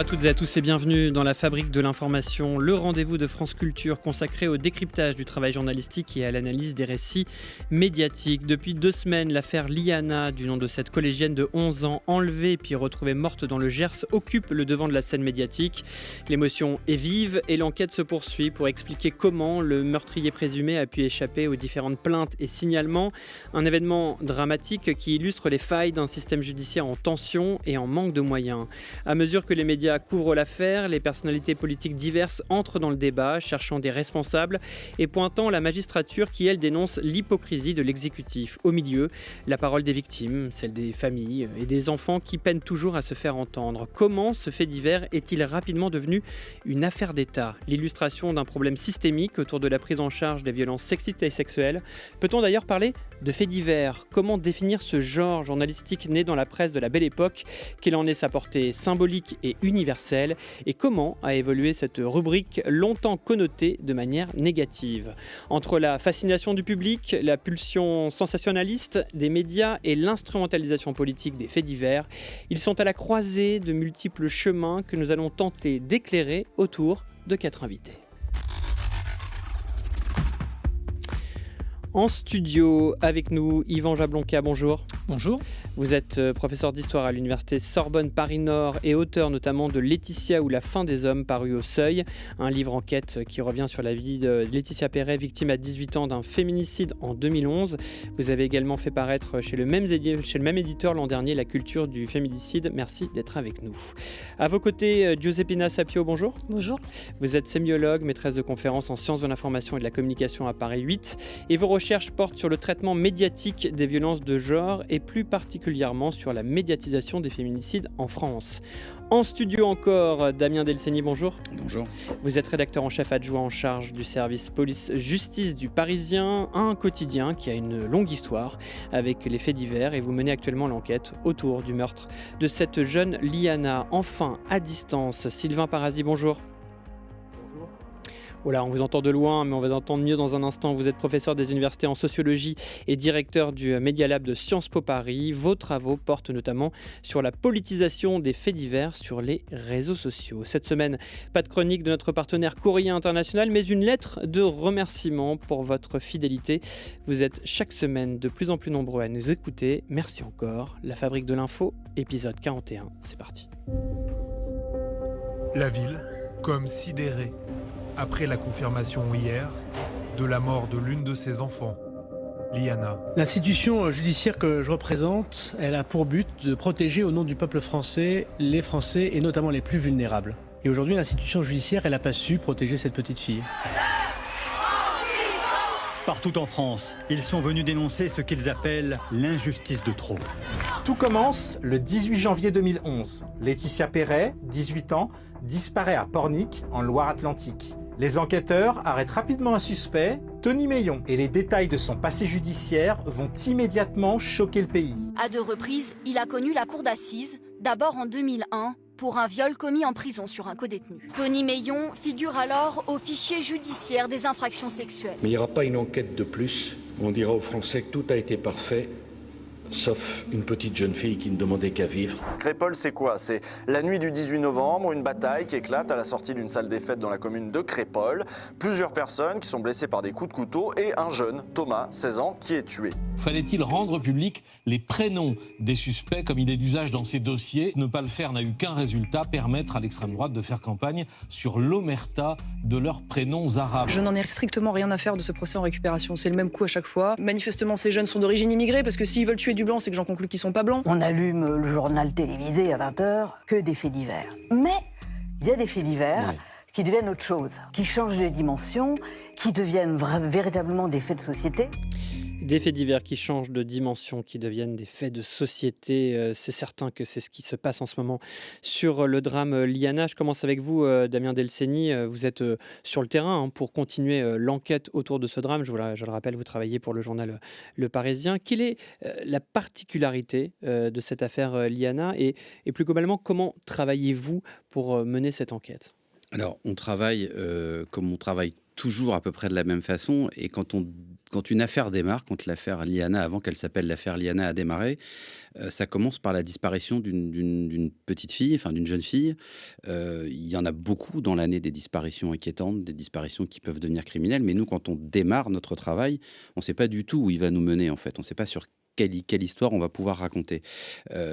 À toutes et à tous et bienvenue dans la Fabrique de l'information, le rendez-vous de France Culture consacré au décryptage du travail journalistique et à l'analyse des récits médiatiques. Depuis 2 semaines, l'affaire Liana, du nom de cette collégienne de 11 ans, enlevée puis retrouvée morte dans le Gers, occupe le devant de la scène médiatique. L'émotion est vive et l'enquête se poursuit pour expliquer comment le meurtrier présumé a pu échapper aux différentes plaintes et signalements. Un événement dramatique qui illustre les failles d'un système judiciaire en tension et en manque de moyens. À mesure que les médias couvrent l'affaire, les personnalités politiques diverses entrent dans le débat, cherchant des responsables et pointant la magistrature qui, elle, dénonce l'hypocrisie de l'exécutif. Au milieu, la parole des victimes, celle des familles et des enfants qui peinent toujours à se faire entendre. Comment ce fait divers est-il rapidement devenu une affaire d'État ? L'illustration d'un problème systémique autour de la prise en charge des violences sexistes et sexuelles. Peut-on d'ailleurs parler de faits divers ? Comment définir ce genre journalistique né dans la presse de la Belle Époque ? Quelle en est sa portée symbolique et universelle ? Et comment a évolué cette rubrique longtemps connotée de manière négative ? Entre la fascination du public, la pulsion sensationnaliste des médias et l'instrumentalisation politique des faits divers, ils sont à la croisée de multiples chemins que nous allons tenter d'éclairer autour de 4 invités. En studio avec nous, Yvan Jablonka, bonjour. Bonjour. Vous êtes professeur d'histoire à l'université Sorbonne Paris-Nord et auteur notamment de Laetitia ou la fin des hommes paru au Seuil, un livre enquête qui revient sur la vie de Laetitia Perret, victime à 18 ans d'un féminicide en 2011. Vous avez également fait paraître chez le même éditeur l'an dernier La culture du féminicide. Merci d'être avec nous. À vos côtés, Giuseppina Sapio, bonjour. Bonjour. Vous êtes sémiologue, maîtresse de conférences en sciences de l'information et de la communication à Paris 8 et vos recherches portent sur le traitement médiatique des violences de genre et plus particulièrement sur la médiatisation des féminicides en France. En studio encore, Damien Delceni, bonjour. Bonjour. Vous êtes rédacteur en chef adjoint en charge du service police-justice du Parisien, un quotidien qui a une longue histoire avec les faits divers et vous menez actuellement l'enquête autour du meurtre de cette jeune Liana. Enfin, à distance, Sylvain Parasi, bonjour. Voilà, on vous entend de loin, mais on va entendre mieux dans un instant. Vous êtes professeur des universités en sociologie et directeur du Media Lab de Sciences Po Paris. Vos travaux portent notamment sur la politisation des faits divers sur les réseaux sociaux. Cette semaine, pas de chronique de notre partenaire Courrier International, mais une lettre de remerciement pour votre fidélité. Vous êtes chaque semaine de plus en plus nombreux à nous écouter. Merci encore. La Fabrique de l'info, épisode 41. C'est parti. La ville, comme sidérée, après la confirmation hier de la mort de l'une de ses enfants, Liana. L'institution judiciaire que je représente, elle a pour but de protéger au nom du peuple français les Français et notamment les plus vulnérables. Et aujourd'hui, l'institution judiciaire, elle n'a pas su protéger cette petite fille. Partout en France, ils sont venus dénoncer ce qu'ils appellent l'injustice de trop. Tout commence le 18 janvier 2011. Laetitia Perret, 18 ans, disparaît à Pornic, en Loire-Atlantique. Les enquêteurs arrêtent rapidement un suspect, Tony Meillon, et les détails de son passé judiciaire vont immédiatement choquer le pays. À 2 reprises, il a connu la cour d'assises, d'abord en 2001, pour un viol commis en prison sur un codétenu. Tony Meillon figure alors au fichier judiciaire des infractions sexuelles. Mais il n'y aura pas une enquête de plus. On dira aux Français que tout a été parfait, sauf une petite jeune fille qui ne demandait qu'à vivre. Crépol, c'est quoi ? C'est la nuit du 18 novembre, une bataille qui éclate à la sortie d'une salle des fêtes dans la commune de Crépol. Plusieurs personnes qui sont blessées par des coups de couteau et un jeune, Thomas, 16 ans, qui est tué. Fallait-il rendre public les prénoms des suspects comme il est d'usage dans ces dossiers ? Ne pas le faire n'a eu qu'un résultat, permettre à l'extrême droite de faire campagne sur l'omerta de leurs prénoms arabes. Je n'en ai strictement rien à faire de ce procès en récupération, c'est le même coup à chaque fois. Manifestement, ces jeunes sont d'origine immigrée parce que s'ils veulent tuer du blanc, c'est que j'en conclus qu'ils sont pas blancs. On allume le journal télévisé à 20h, que des faits divers. Mais il y a des faits divers qui deviennent autre chose, qui changent de dimension, qui deviennent véritablement des faits de société. Des faits divers qui changent de dimension, qui deviennent des faits de société. C'est certain que c'est ce qui se passe en ce moment sur le drame Liana. Je commence avec vous, Damien Delceni. Vous êtes sur le terrain pour continuer l'enquête autour de ce drame. Je le rappelle, vous travaillez pour le journal Le Parisien. Quelle est la particularité de cette affaire Liana et plus globalement, comment travaillez-vous pour mener cette enquête ? Alors, on travaille comme on travaille toujours à peu près de la même façon. Et quand on quand une affaire démarre, quand l'affaire Liana, avant qu'elle s'appelle l'affaire Liana, a démarré, ça commence par la disparition d'une petite fille, enfin d'une jeune fille. Il y en a beaucoup dans l'année des disparitions inquiétantes, des disparitions qui peuvent devenir criminelles. Mais nous, quand on démarre notre travail, on ne sait pas du tout où il va nous mener, en fait. On ne sait pas sur quelle histoire on va pouvoir raconter.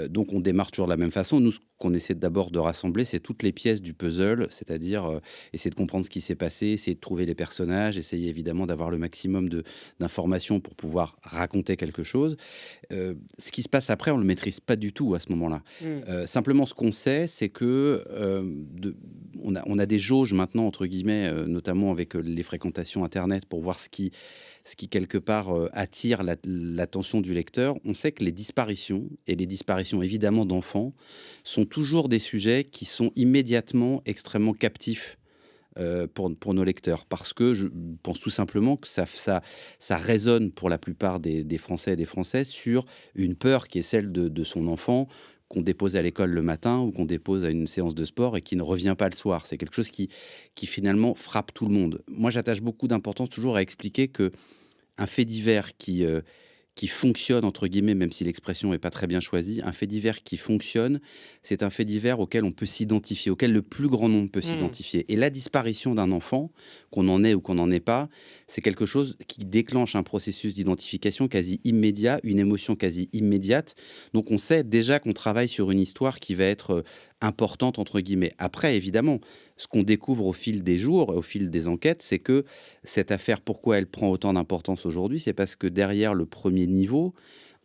Donc on démarre toujours de la même façon. Nous, ce qu'on essaie d'abord de rassembler, c'est toutes les pièces du puzzle, c'est-à-dire essayer de comprendre ce qui s'est passé, essayer de trouver les personnages, essayer évidemment d'avoir le maximum d'informations pour pouvoir raconter quelque chose. Ce qui se passe après, on ne le maîtrise pas du tout à ce moment-là. Simplement, ce qu'on sait, c'est que on a des jauges maintenant, entre guillemets, notamment avec les fréquentations Internet, pour voir ce qui quelque part attire l'attention du lecteur. On sait que les disparitions, et les disparitions évidemment d'enfants, sont toujours des sujets qui sont immédiatement extrêmement captifs pour nos lecteurs. Parce que je pense tout simplement que ça résonne pour la plupart des Français et des Françaises sur une peur qui est celle de son enfant, qu'on dépose à l'école le matin ou qu'on dépose à une séance de sport et qui ne revient pas le soir. C'est quelque chose qui finalement frappe tout le monde. Moi, j'attache beaucoup d'importance toujours à expliquer que un fait divers qui fonctionne, entre guillemets, même si l'expression n'est pas très bien choisie, un fait divers qui fonctionne, c'est un fait divers auquel on peut s'identifier, auquel le plus grand nombre peut s'identifier. Et la disparition d'un enfant, qu'on en ait ou qu'on n'en ait pas, c'est quelque chose qui déclenche un processus d'identification quasi immédiat, une émotion quasi immédiate. Donc on sait déjà qu'on travaille sur une histoire qui va être importante, entre guillemets. Après, évidemment, ce qu'on découvre au fil des jours, au fil des enquêtes, c'est que cette affaire, pourquoi elle prend autant d'importance aujourd'hui, c'est parce que derrière le premier niveau,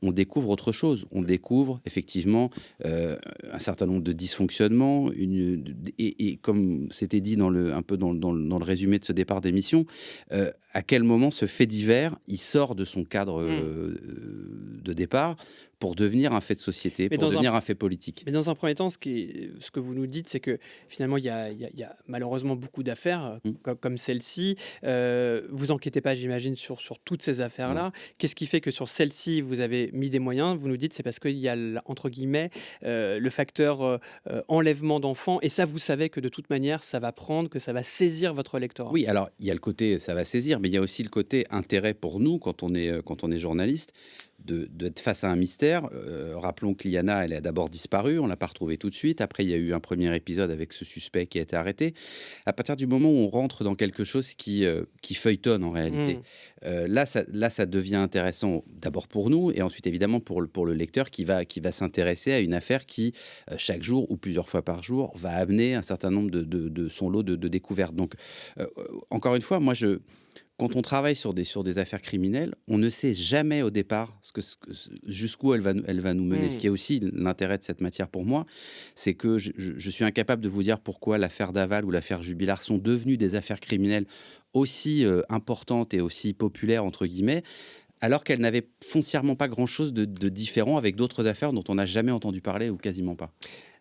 on découvre autre chose. On découvre effectivement un certain nombre de dysfonctionnements. Et comme c'était dit un peu dans le résumé de ce départ d'émission, à quel moment ce fait divers, il sort de son cadre de départ pour devenir un fait de société, pour devenir un fait politique. Mais dans un premier temps, ce que vous nous dites, c'est que finalement, il y a malheureusement beaucoup d'affaires comme celle-ci. Vous enquêtez pas, j'imagine, sur toutes ces affaires-là. Qu'est-ce qui fait que sur celle-ci, vous avez mis des moyens? Vous nous dites c'est parce qu'il y a, entre guillemets, le facteur enlèvement d'enfants. Et ça, vous savez que de toute manière, ça va prendre, que ça va saisir votre lectorat. Oui, alors il y a le côté ça va saisir, mais il y a aussi le côté intérêt pour nous quand on est journaliste. D'être face à un mystère. Rappelons que Liana, elle a d'abord disparu, on ne l'a pas retrouvée tout de suite. Après, il y a eu un premier épisode avec ce suspect qui a été arrêté. À partir du moment où on rentre dans quelque chose qui feuilletonne en réalité, là, ça devient intéressant d'abord pour nous et ensuite évidemment pour le lecteur qui va s'intéresser à une affaire qui, chaque jour ou plusieurs fois par jour, va amener un certain nombre de son lot de découvertes. Donc, encore une fois, moi, quand on travaille sur des affaires criminelles, on ne sait jamais au départ jusqu'où elle va nous mener. Ce qui est aussi l'intérêt de cette matière pour moi, c'est que je suis incapable de vous dire pourquoi l'affaire Daval ou l'affaire Jubilard sont devenues des affaires criminelles aussi importantes et aussi populaires, entre guillemets, alors qu'elles n'avaient foncièrement pas grand-chose de différent avec d'autres affaires dont on n'a jamais entendu parler ou quasiment pas.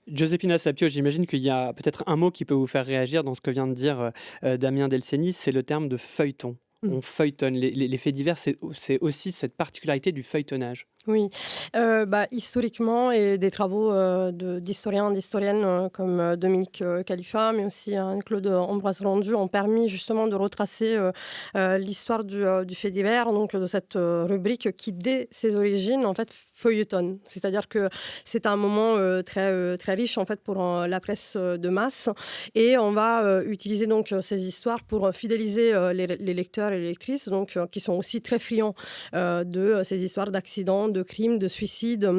Giuseppina Sapio, j'imagine qu'il y a peut-être un mot qui peut vous faire réagir dans ce que vient de dire Damien Delceni, c'est le terme de feuilleton. On feuilletonne. Les faits divers, c'est aussi cette particularité du feuilletonnage. Oui, historiquement, et des travaux d'historiens, d'historiennes comme Dominique Khalifa, mais aussi Claude Ambroise Rendu ont permis justement de retracer l'histoire du fait divers, donc de cette rubrique qui, dès ses origines, en fait, feuilletonne. C'est-à-dire que c'est un moment très, très riche en fait pour la presse de masse, et on va utiliser donc ces histoires pour fidéliser les lecteurs et les lectrices, donc qui sont aussi très friands de ces histoires d'accidents, de crimes, de suicides,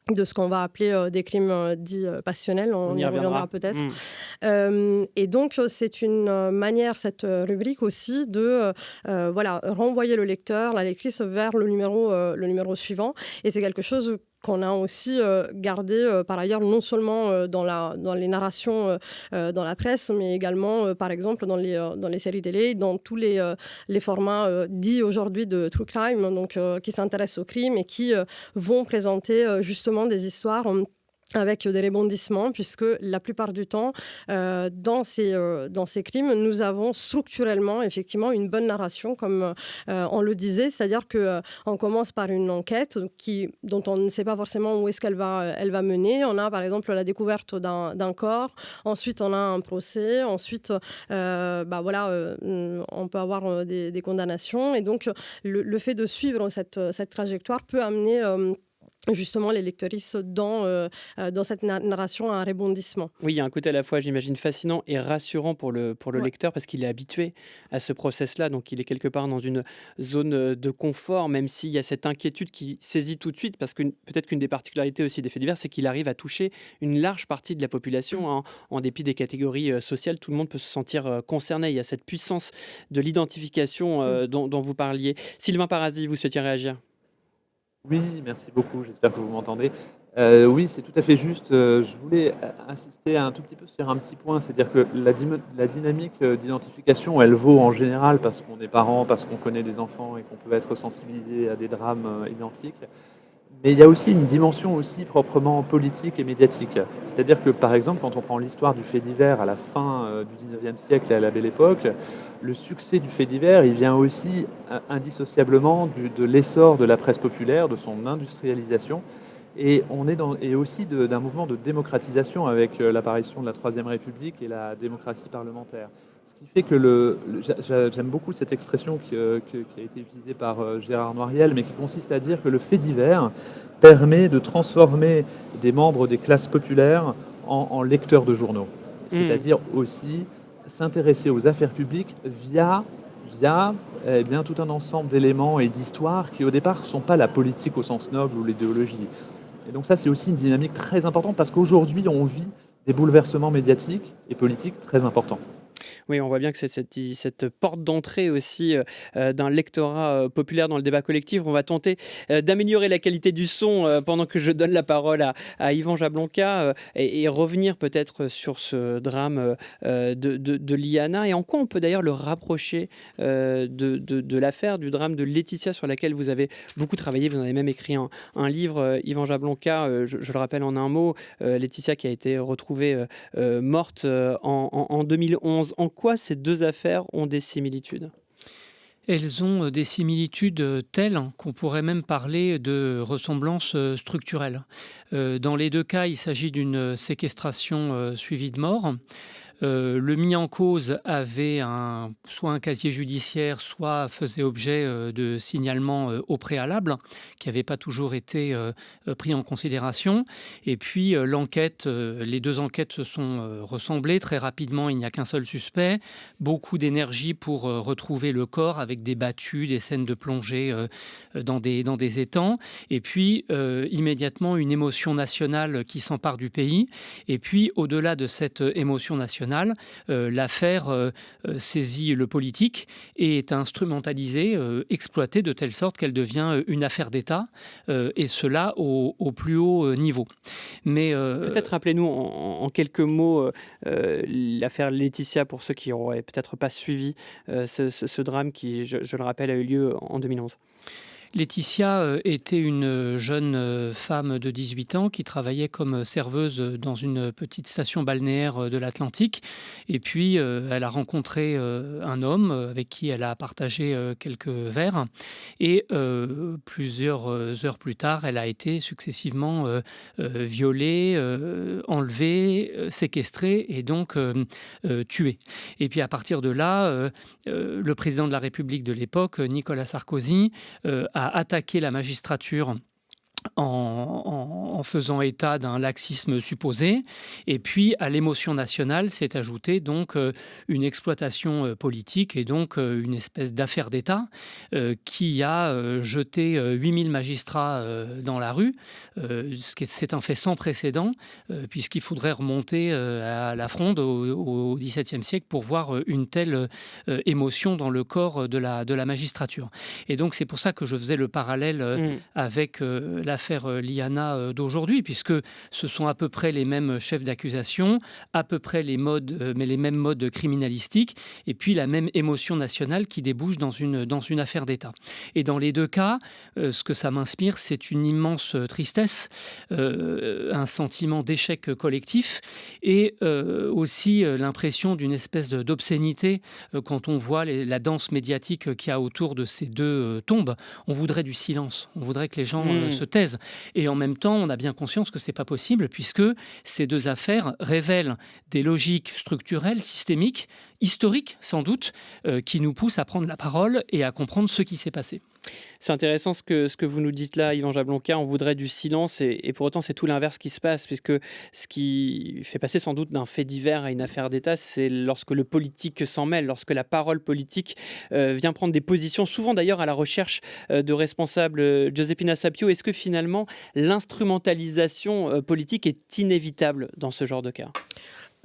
de ce qu'on va appeler des crimes dits passionnels, on y reviendra peut-être. Et donc, c'est une manière, cette rubrique aussi, de renvoyer le lecteur, la lectrice vers le numéro suivant. Et c'est quelque chose qu'on a aussi gardé par ailleurs non seulement dans les narrations dans la presse, mais également par exemple dans les séries télé, dans tous les formats dits aujourd'hui de true crime, donc qui s'intéressent au crime et qui vont présenter justement des histoires avec des rebondissements, puisque la plupart du temps, dans ces crimes, nous avons structurellement, effectivement, une bonne narration, comme on le disait, c'est-à-dire qu'on commence par une enquête dont on ne sait pas forcément où est-ce qu'elle va mener. On a, par exemple, la découverte d'un corps, ensuite on a un procès, ensuite, on peut avoir des condamnations, et donc le fait de suivre cette trajectoire peut amener justement les lectrices dans cette narration à un rebondissement. Oui, il y a un côté à la fois, j'imagine, fascinant et rassurant pour le lecteur, parce qu'il est habitué à ce process-là, donc il est quelque part dans une zone de confort, même s'il y a cette inquiétude qui saisit tout de suite, parce que peut-être qu'une des particularités aussi des faits divers, c'est qu'il arrive à toucher une large partie de la population, hein. En dépit des catégories sociales, tout le monde peut se sentir concerné. Il y a cette puissance de l'identification dont vous parliez. Sylvain Parasi, vous souhaitiez réagir? Oui, merci beaucoup, j'espère que vous m'entendez. Oui, c'est tout à fait juste. Je voulais insister un tout petit peu sur un petit point, c'est-à-dire que la dynamique d'identification, elle vaut en général parce qu'on est parent, parce qu'on connaît des enfants et qu'on peut être sensibilisé à des drames identiques. Mais il y a aussi une dimension aussi proprement politique et médiatique. C'est-à-dire que, par exemple, quand on prend l'histoire du fait divers à la fin du 19e siècle et à la Belle Époque, le succès du fait divers, il vient aussi indissociablement de l'essor de la presse populaire, de son industrialisation. Et on est aussi d'un mouvement de démocratisation avec l'apparition de la Troisième République et la démocratie parlementaire. Ce qui fait que j'aime beaucoup cette expression qui a été utilisée par Gérard Noiriel, mais qui consiste à dire que le fait divers permet de transformer des membres des classes populaires en lecteurs de journaux. C'est-à-dire aussi s'intéresser aux affaires publiques via tout un ensemble d'éléments et d'histoires qui au départ ne sont pas la politique au sens noble ou l'idéologie. Et donc ça, c'est aussi une dynamique très importante parce qu'aujourd'hui, on vit des bouleversements médiatiques et politiques très importants. Oui, on voit bien que c'est cette porte d'entrée aussi d'un lectorat populaire dans le débat collectif. On va tenter d'améliorer la qualité du son pendant que je donne la parole à Yvan Jablonka et revenir peut-être sur ce drame de Liana, et en quoi on peut d'ailleurs le rapprocher de l'affaire, du drame de Laetitia, sur laquelle vous avez beaucoup travaillé. Vous en avez même écrit un livre, Yvan Jablonka, je le rappelle en un mot, Laetitia qui a été retrouvée morte en 2011. En quoi ces deux affaires ont des similitudes ? Elles ont des similitudes telles qu'on pourrait même parler de ressemblances structurelles. Dans les deux cas, il s'agit d'une séquestration suivie de mort. Le mis en cause avait soit un casier judiciaire, soit faisait objet de signalements au préalable, qui n'avaient pas toujours été pris en considération. Et puis l'enquête, les deux enquêtes se sont ressemblées. Très rapidement, il n'y a qu'un seul suspect. Beaucoup d'énergie pour retrouver le corps avec des battues, des scènes de plongée dans des étangs. Et puis immédiatement, une émotion nationale qui s'empare du pays. Et puis au-delà de cette émotion nationale, l'affaire saisit le politique et est instrumentalisée, exploitée de telle sorte qu'elle devient une affaire d'État, et cela au plus haut niveau. Mais peut-être rappelez-nous en quelques mots l'affaire Laetitia, pour ceux qui n'auraient peut-être pas suivi ce drame qui, je le rappelle, a eu lieu en 2011. Laetitia était une jeune femme de 18 ans qui travaillait comme serveuse dans une petite station balnéaire de l'Atlantique. Et puis, elle a rencontré un homme avec qui elle a partagé quelques verres. Et plusieurs heures plus tard, elle a été successivement violée, enlevée, séquestrée et donc tuée. Et puis, à partir de là, le président de la République de l'époque, Nicolas Sarkozy, a attaqué la magistrature en faisant état d'un laxisme supposé. Et puis, à l'émotion nationale s'est ajoutée donc une exploitation politique et donc une espèce d'affaire d'État qui a jeté 8000 magistrats dans la rue. C'est un fait sans précédent, puisqu'il faudrait remonter à la Fronde au XVIIe siècle pour voir une telle émotion dans le corps de la magistrature. Et donc, c'est pour ça que je faisais le parallèle avec la l'affaire Liana d'aujourd'hui, puisque ce sont à peu près les mêmes chefs d'accusation, à peu près les mêmes modes criminalistiques, et puis la même émotion nationale qui débouche dans une affaire d'État. Et dans les deux cas, ce que ça m'inspire, c'est une immense tristesse, un sentiment d'échec collectif, et aussi l'impression d'une espèce d'obscénité quand on voit la danse médiatique qu'il y a autour de ces deux tombes. On voudrait du silence, on voudrait que les gens se taisent. Et en même temps, on a bien conscience que ce n'est pas possible, puisque ces deux affaires révèlent des logiques structurelles, systémiques, historiques sans doute, qui nous poussent à prendre la parole et à comprendre ce qui s'est passé. C'est intéressant ce que vous nous dites là, Yvan Jablonka. On voudrait du silence et pour autant, c'est tout l'inverse qui se passe, puisque ce qui fait passer sans doute d'un fait divers à une affaire d'État, c'est lorsque le politique s'en mêle, lorsque la parole politique vient prendre des positions, souvent d'ailleurs à la recherche de responsables. Giuseppina Sapio, est-ce que finalement l'instrumentalisation politique est inévitable dans ce genre de cas ?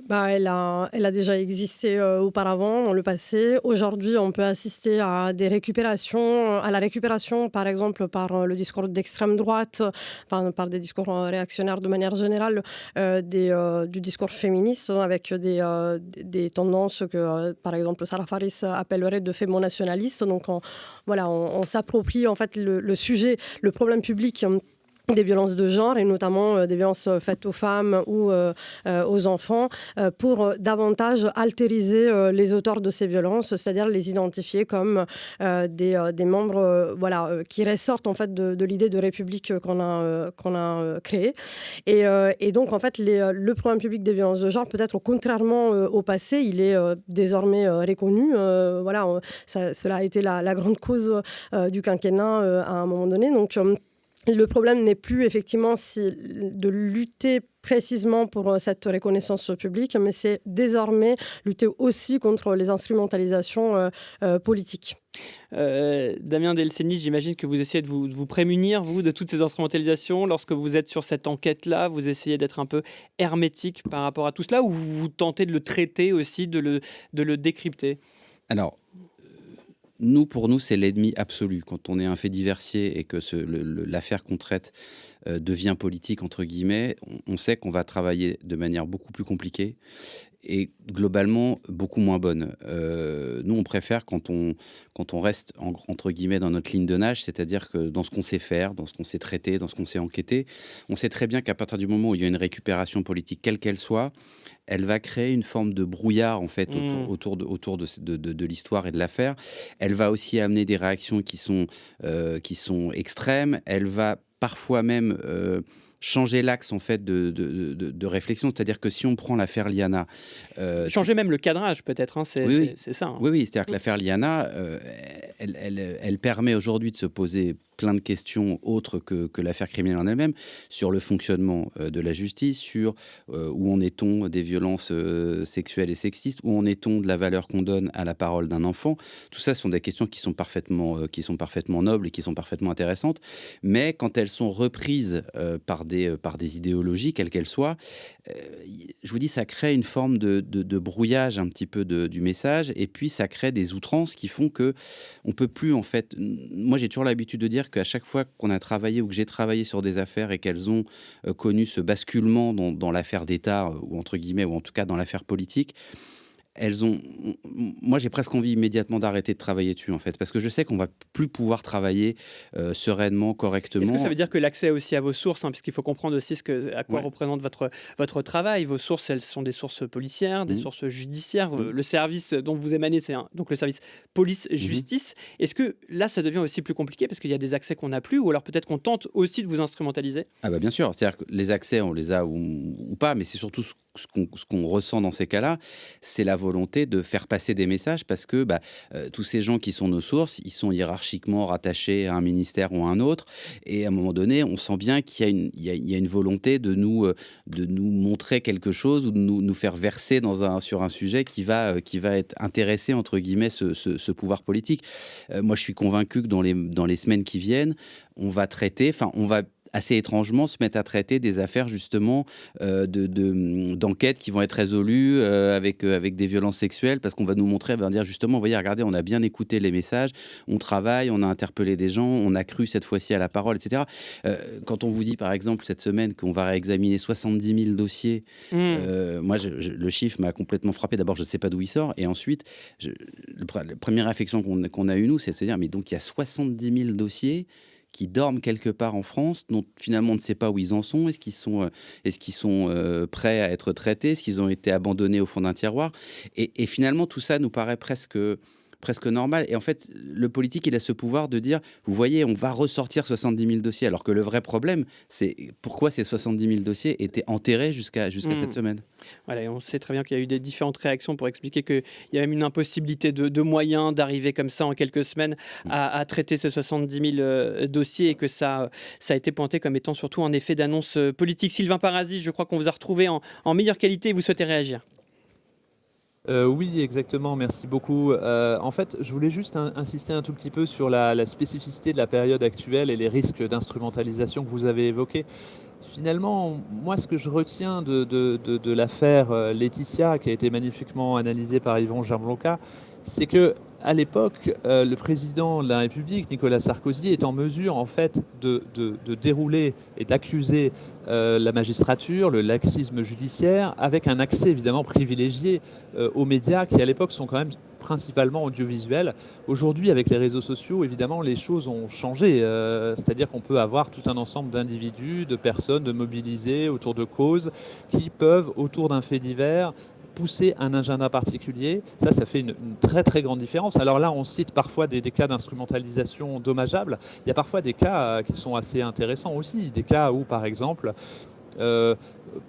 Elle a déjà existé auparavant, dans le passé. Aujourd'hui, on peut assister à la récupération, par exemple, par le discours d'extrême droite, par des discours réactionnaires de manière générale, du discours féministe, avec des tendances que, par exemple, Sarah Faris appellerait de fémonationalistes. Donc, on s'approprie en fait le sujet, le problème public des violences de genre et notamment des violences faites aux femmes ou aux enfants pour davantage altériser les auteurs de ces violences, c'est-à-dire les identifier comme des membres qui ressortent en fait de l'idée de république qu'on a créée. Et donc en fait le problème public des violences de genre, peut-être contrairement au passé, il est désormais reconnu. Cela a été la grande cause du quinquennat à un moment donné. Donc le problème n'est plus effectivement de lutter précisément pour cette reconnaissance publique, mais c'est désormais lutter aussi contre les instrumentalisations politiques. Damien Delceni, j'imagine que vous essayez de vous prémunir, vous, de toutes ces instrumentalisations. Lorsque vous êtes sur cette enquête-là, vous essayez d'être un peu hermétique par rapport à tout cela, ou vous tentez de le traiter aussi, de le décrypter ? Alors, pour nous, c'est l'ennemi absolu. Quand on est un fait diversier et que l'affaire qu'on traite devient politique, entre guillemets, on sait qu'on va travailler de manière beaucoup plus compliquée et globalement beaucoup moins bonne. Nous, on préfère quand on reste, entre guillemets, dans notre ligne de nage, c'est-à-dire que dans ce qu'on sait faire, dans ce qu'on sait traiter, dans ce qu'on sait enquêter, on sait très bien qu'à partir du moment où il y a une récupération politique, quelle qu'elle soit, elle va créer une forme de brouillard en fait autour de l'histoire et de l'affaire. Elle va aussi amener des réactions qui sont extrêmes. Elle va parfois même changer l'axe en fait de réflexion. C'est-à-dire que si on prend l'affaire Liana, changer même le cadrage peut-être. Hein, c'est ça. Hein. Oui, c'est-à-dire que l'affaire Liana, elle permet aujourd'hui de se poser plein de questions autres que l'affaire criminelle en elle-même, sur le fonctionnement de la justice, sur où en est-on des violences sexuelles et sexistes, où en est-on de la valeur qu'on donne à la parole d'un enfant. Tout ça sont des questions qui sont parfaitement nobles et qui sont parfaitement intéressantes, mais quand elles sont reprises par des idéologies, quelles qu'elles soient, je vous dis, ça crée une forme de brouillage un petit peu du message, et puis ça crée des outrances qui font que on peut plus, en fait... Moi, j'ai toujours l'habitude de dire qu'à chaque fois qu'on a travaillé ou que j'ai travaillé sur des affaires et qu'elles ont connu ce basculement dans l'affaire d'État, ou entre guillemets, ou en tout cas dans l'affaire politique, moi j'ai presque envie immédiatement d'arrêter de travailler dessus en fait, parce que je sais qu'on va plus pouvoir travailler sereinement, correctement. Est-ce que ça veut dire que l'accès aussi à vos sources, puisqu'il faut comprendre aussi à quoi représente votre travail, vos sources, elles sont des sources policières, des sources judiciaires, le service dont vous émanez, c'est donc le service police-justice. Est-ce que là ça devient aussi plus compliqué parce qu'il y a des accès qu'on n'a plus, ou alors peut-être qu'on tente aussi de vous instrumentaliser? Ah bien sûr, c'est-à-dire que les accès on les a ou pas, mais c'est surtout ce qu'on ressent dans ces cas-là, c'est la volonté de faire passer des messages, parce que tous ces gens qui sont nos sources, ils sont hiérarchiquement rattachés à un ministère ou à un autre, et à un moment donné, on sent bien qu'il y a une volonté de nous montrer quelque chose, ou de nous faire verser sur un sujet qui va être intéressé, entre guillemets, ce pouvoir politique. Moi, je suis convaincu que dans les semaines qui viennent, on va traiter, on va assez étrangement, se mettent à traiter des affaires justement d'enquêtes qui vont être résolues avec des violences sexuelles, parce qu'on va nous montrer, on va dire justement, vous voyez, regardez, on a bien écouté les messages, on travaille, on a interpellé des gens, on a cru cette fois-ci à la parole, etc. Quand on vous dit par exemple cette semaine qu'on va réexaminer 70 000 dossiers, moi le chiffre m'a complètement frappé. D'abord, je ne sais pas d'où il sort, et ensuite, la première réflexion qu'on a eue nous, c'est de se dire, mais donc il y a 70 000 dossiers qui dorment quelque part en France, dont finalement on ne sait pas où ils en sont. Est-ce qu'ils sont prêts à être traités? Est-ce qu'ils ont été abandonnés au fond d'un tiroir? Et finalement, tout ça nous paraît presque normal. Et en fait, le politique, il a ce pouvoir de dire, vous voyez, on va ressortir 70 000 dossiers. Alors que le vrai problème, c'est pourquoi ces 70 000 dossiers étaient enterrés jusqu'à cette semaine. Voilà, et on sait très bien qu'il y a eu des différentes réactions pour expliquer qu'il y a même une impossibilité de moyens d'arriver comme ça en quelques semaines à traiter ces 70 000 dossiers, et que ça a été pointé comme étant surtout un effet d'annonce politique. Sylvain Parasi, je crois qu'on vous a retrouvé en meilleure qualité et vous souhaitez réagir. Oui, exactement, merci beaucoup. En fait, je voulais juste insister un tout petit peu sur la spécificité de la période actuelle et les risques d'instrumentalisation que vous avez évoqués. Finalement, moi, ce que je retiens de l'affaire Laetitia, qui a été magnifiquement analysée par Yvan Jablonka, c'est que à l'époque, le président de la République, Nicolas Sarkozy, est en mesure en fait de dérouler et d'accuser la magistrature, le laxisme judiciaire, avec un accès évidemment privilégié aux médias qui à l'époque sont quand même principalement audiovisuels. Aujourd'hui, avec les réseaux sociaux, évidemment, les choses ont changé. C'est-à-dire qu'on peut avoir tout un ensemble d'individus, de personnes, de mobilisés autour de causes qui peuvent, autour d'un fait divers, pousser un agenda particulier. Ça fait une très très grande différence. Alors là, on cite parfois des cas d'instrumentalisation dommageables. Il y a parfois des cas qui sont assez intéressants aussi. Des cas où, par exemple,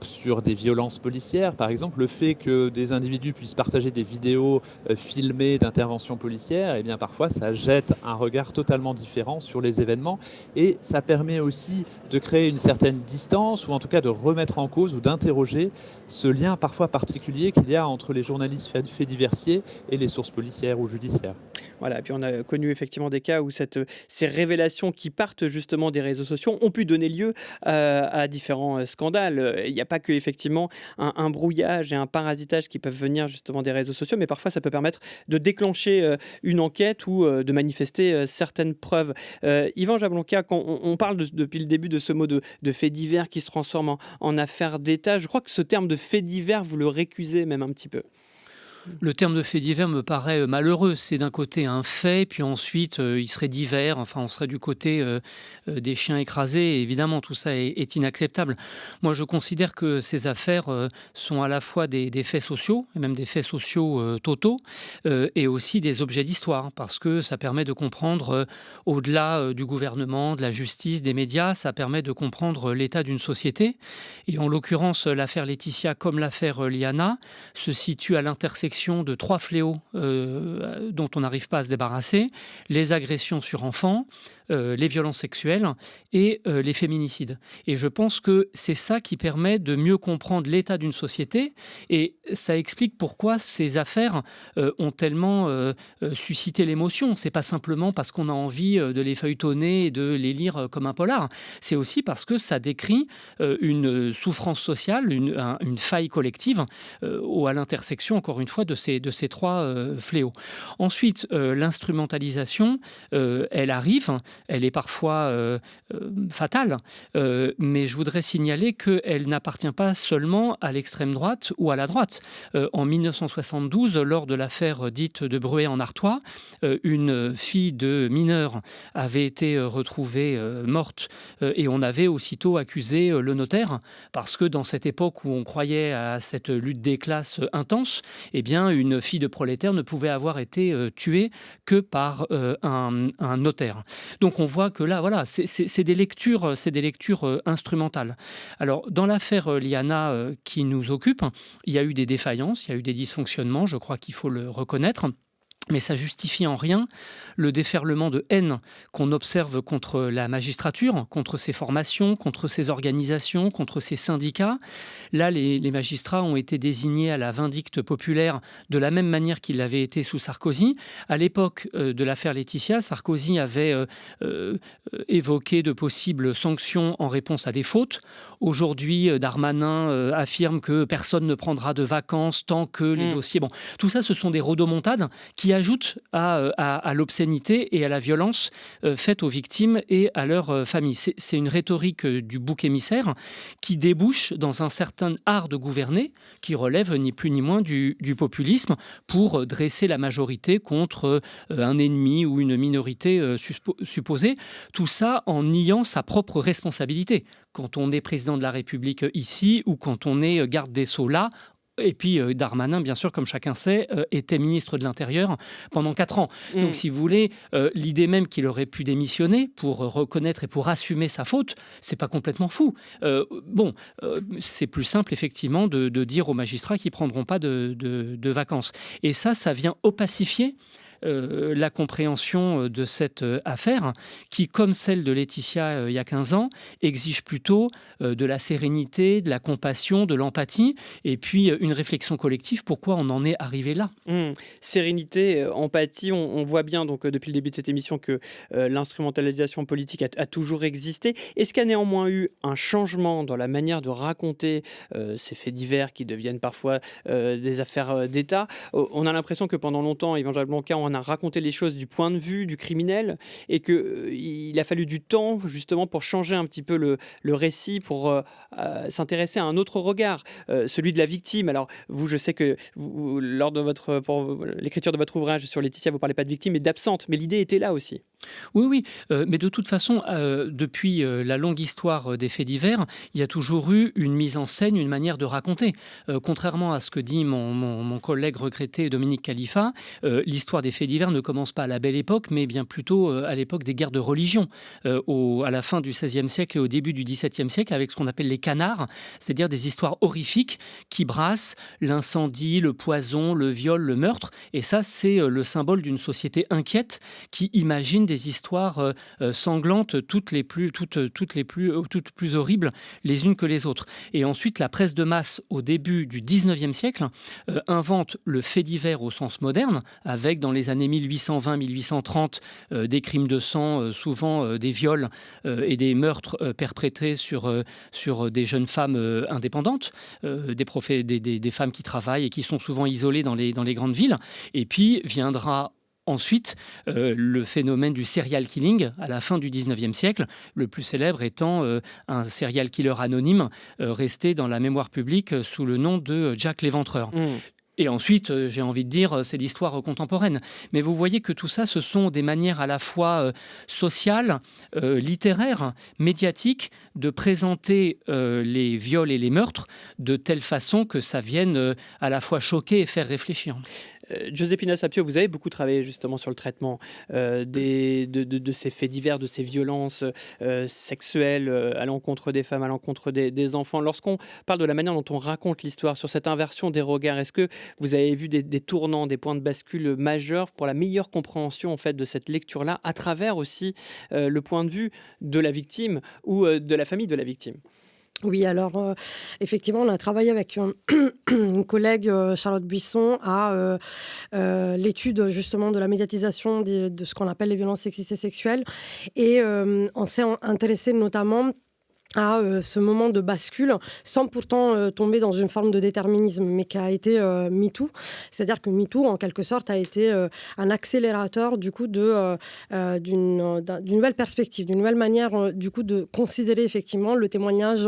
sur des violences policières, par exemple, le fait que des individus puissent partager des vidéos filmées d'interventions policières, eh bien parfois ça jette un regard totalement différent sur les événements, et ça permet aussi de créer une certaine distance, ou en tout cas de remettre en cause ou d'interroger ce lien parfois particulier qu'il y a entre les journalistes faits diversiers et les sources policières ou judiciaires. Voilà, et puis on a connu effectivement des cas où ces révélations qui partent justement des réseaux sociaux ont pu donner lieu à différents scandales. Il n'y a pas que effectivement un brouillage et un parasitage qui peuvent venir justement des réseaux sociaux, mais parfois ça peut permettre de déclencher une enquête ou de manifester certaines preuves. Yvan Jablonka, quand on parle depuis le début de ce mot de fait divers qui se transforme en affaire d'État, je crois que ce terme de fait divers, vous le récusez même un petit peu. Le terme de fait divers me paraît malheureux. C'est d'un côté un fait, puis ensuite il serait divers. Enfin, on serait du côté des chiens écrasés. Et évidemment, tout ça est inacceptable. Moi, je considère que ces affaires sont à la fois des faits sociaux, et même des faits sociaux totaux, et aussi des objets d'histoire, parce que ça permet de comprendre, au-delà du gouvernement, de la justice, des médias, ça permet de comprendre l'état d'une société. Et en l'occurrence, l'affaire Laetitia, comme l'affaire Liana, se situe à l'intersection de trois fléaux dont on n'arrive pas à se débarrasser: les agressions sur enfants, les violences sexuelles et les féminicides. Et je pense que c'est ça qui permet de mieux comprendre l'état d'une société, et ça explique pourquoi ces affaires ont tellement suscité l'émotion. C'est pas simplement parce qu'on a envie de les feuilletonner et de les lire comme un polar. C'est aussi parce que ça décrit une souffrance sociale, une faille collective à l'intersection, encore une fois, de ces trois fléaux. Ensuite, l'instrumentalisation, elle arrive. Elle est parfois fatale, mais je voudrais signaler qu'elle n'appartient pas seulement à l'extrême droite ou à la droite. En 1972, lors de l'affaire dite de Bruay en Artois, une fille de mineure avait été retrouvée morte, et on avait aussitôt accusé le notaire, parce que dans cette époque où on croyait à cette lutte des classes intense, eh bien, une fille de prolétaire ne pouvait avoir été tuée que par un notaire. Donc on voit que là, voilà, c'est des lectures instrumentales. Alors, dans l'affaire Liana qui nous occupe, il y a eu des défaillances, il y a eu des dysfonctionnements, je crois qu'il faut le reconnaître. Mais ça justifie en rien le déferlement de haine qu'on observe contre la magistrature, contre ses formations, contre ses organisations, contre ses syndicats. Là, les magistrats ont été désignés à la vindicte populaire de la même manière qu'ils l'avaient été sous Sarkozy. À l'époque de l'affaire Laetitia, Sarkozy avait évoqué de possibles sanctions en réponse à des fautes. Aujourd'hui, Darmanin affirme que personne ne prendra de vacances tant que les dossiers... Bon, tout ça, ce sont des rodomontades qui ajoutent à l'obscénité et à la violence faite aux victimes et à leurs familles. C'est une rhétorique du bouc émissaire qui débouche dans un certain art de gouverner qui relève ni plus ni moins du populisme pour dresser la majorité contre un ennemi ou une minorité supposée. Tout ça en niant sa propre responsabilité. Quand on est président de la République ici ou quand on est garde des Sceaux là. Et puis Darmanin, bien sûr, comme chacun sait, était ministre de l'Intérieur pendant 4 ans. Donc, si vous voulez, l'idée même qu'il aurait pu démissionner pour reconnaître et pour assumer sa faute, c'est pas complètement fou. C'est plus simple, effectivement, de dire aux magistrats qu'ils prendront pas de vacances. Et ça vient opacifier la compréhension de cette affaire qui, comme celle de Laetitia il y a 15 ans, exige plutôt de la sérénité, de la compassion, de l'empathie et puis une réflexion collective. Pourquoi on en est arrivé là ? Sérénité, empathie, on voit bien donc, depuis le début de cette émission que l'instrumentalisation politique a toujours existé. Est-ce qu'il y a néanmoins eu un changement dans la manière de raconter ces faits divers qui deviennent parfois des affaires d'État ? On a l'impression que pendant longtemps, Yvan Blanquer, on a raconté les choses du point de vue du criminel et qu'il a fallu du temps justement pour changer un petit peu le récit, pour s'intéresser à un autre regard, celui de la victime. Alors vous, je sais que lors de pour l'écriture de votre ouvrage sur Laetitia, vous ne parlez pas de victime mais d'absente, mais l'idée était là aussi. Oui, mais de toute façon, depuis la longue histoire des faits divers, il y a toujours eu une mise en scène, une manière de raconter. Contrairement à ce que dit mon collègue regretté Dominique Khalifa, l'histoire des faits divers ne commence pas à la Belle Époque, mais bien plutôt à l'époque des guerres de religion, à la fin du XVIe siècle et au début du XVIIe siècle, avec ce qu'on appelle les canards, c'est-à-dire des histoires horrifiques qui brassent l'incendie, le poison, le viol, le meurtre. Et ça, c'est le symbole d'une société inquiète qui imagine des histoires sanglantes, toutes plus horribles les unes que les autres. Et ensuite, la presse de masse, au début du XIXe siècle, invente le fait divers au sens moderne, avec dans les années 1820-1830 des crimes de sang, souvent des viols et des meurtres perpétrés sur des jeunes femmes indépendantes, des femmes qui travaillent et qui sont souvent isolées dans les grandes villes. Et puis viendra ensuite, le phénomène du serial killing à la fin du 19e siècle, le plus célèbre étant un serial killer anonyme resté dans la mémoire publique sous le nom de Jack l'Éventreur. Et ensuite, j'ai envie de dire, c'est l'histoire contemporaine. Mais vous voyez que tout ça, ce sont des manières à la fois sociales, littéraires, médiatiques, de présenter les viols et les meurtres de telle façon que ça vienne à la fois choquer et faire réfléchir. Giuseppina Sapio, vous avez beaucoup travaillé justement sur le traitement de ces faits divers, de ces violences sexuelles à l'encontre des femmes, à l'encontre des enfants. Lorsqu'on parle de la manière dont on raconte l'histoire, sur cette inversion des regards, est-ce que vous avez vu des tournants, des points de bascule majeurs pour la meilleure compréhension en fait, de cette lecture-là, à travers aussi le point de vue de la victime ou de la famille de la victime ? Oui, alors effectivement, on a travaillé avec une collègue, Charlotte Buisson, à l'étude justement de la médiatisation de ce qu'on appelle les violences sexistes et sexuelles. Et on s'est intéressé notamment à ce moment de bascule, sans pourtant tomber dans une forme de déterminisme, mais qui a été MeToo. C'est-à-dire que MeToo, en quelque sorte, a été un accélérateur du coup d'une nouvelle perspective, d'une nouvelle manière du coup de considérer effectivement le témoignage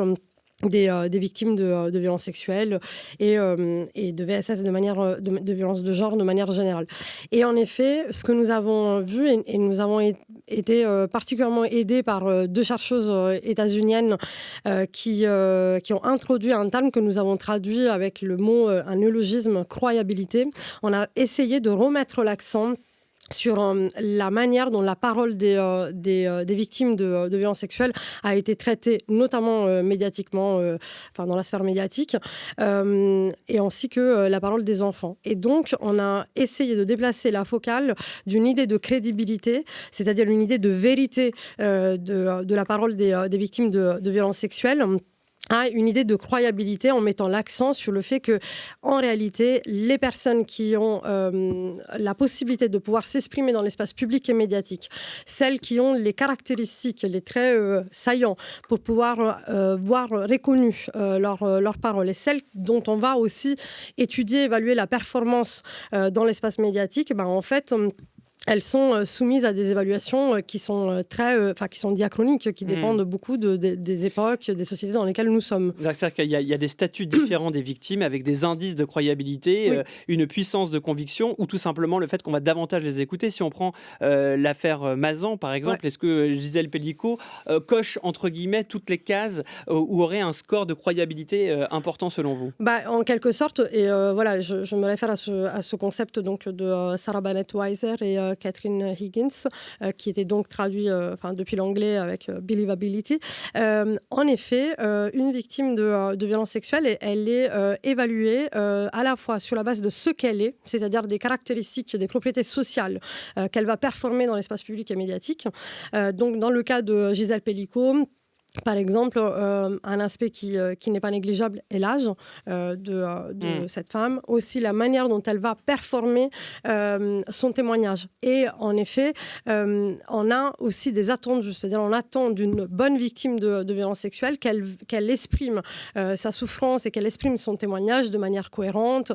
des victimes de violences sexuelles et de VSS de violences de genre de manière générale. Et en effet, ce que nous avons vu, et nous avons été particulièrement aidés par 2 chercheuses états-uniennes qui ont introduit un terme que nous avons traduit avec le mot, un néologisme, croyabilité. On a essayé de remettre l'accent sur la manière dont la parole des victimes de violences sexuelles a été traitée, notamment médiatiquement, dans la sphère médiatique, et ainsi que la parole des enfants. Et donc, on a essayé de déplacer la focale d'une idée de crédibilité, c'est-à-dire une idée de vérité de la parole des victimes de violences sexuelles, à une idée de croyabilité en mettant l'accent sur le fait que, en réalité, les personnes qui ont la possibilité de pouvoir s'exprimer dans l'espace public et médiatique, celles qui ont les caractéristiques, les traits saillants pour pouvoir voir reconnues leurs paroles, et celles dont on va aussi étudier, évaluer la performance dans l'espace médiatique, en fait, elles sont soumises à des évaluations qui sont qui sont diachroniques, qui dépendent beaucoup des époques, des sociétés dans lesquelles nous sommes. C'est-à-dire qu'il y a des statuts différents des victimes avec des indices de croyabilité, une puissance de conviction, ou tout simplement le fait qu'on va davantage les écouter. Si on prend l'affaire Mazan, par exemple, est-ce que Gisèle Pellicot coche, entre guillemets, toutes les cases ou aurait un score de croyabilité important selon vous? En quelque sorte, et voilà, je me réfère à ce concept donc, de Sarah Bennett-Weiser et Catherine Higgins, qui était donc traduit depuis l'anglais avec Believability. En effet, une victime de violences sexuelles, elle est évaluée à la fois sur la base de ce qu'elle est, c'est-à-dire des caractéristiques, des propriétés sociales qu'elle va performer dans l'espace public et médiatique. Donc, dans le cas de Gisèle Pellicot, par exemple, un aspect qui n'est pas négligeable est l'âge de cette femme, aussi la manière dont elle va performer son témoignage. Et en effet, on a aussi des attentes, c'est-à-dire on attend d'une bonne victime de violences sexuelles qu'elle exprime sa souffrance et qu'elle exprime son témoignage de manière cohérente,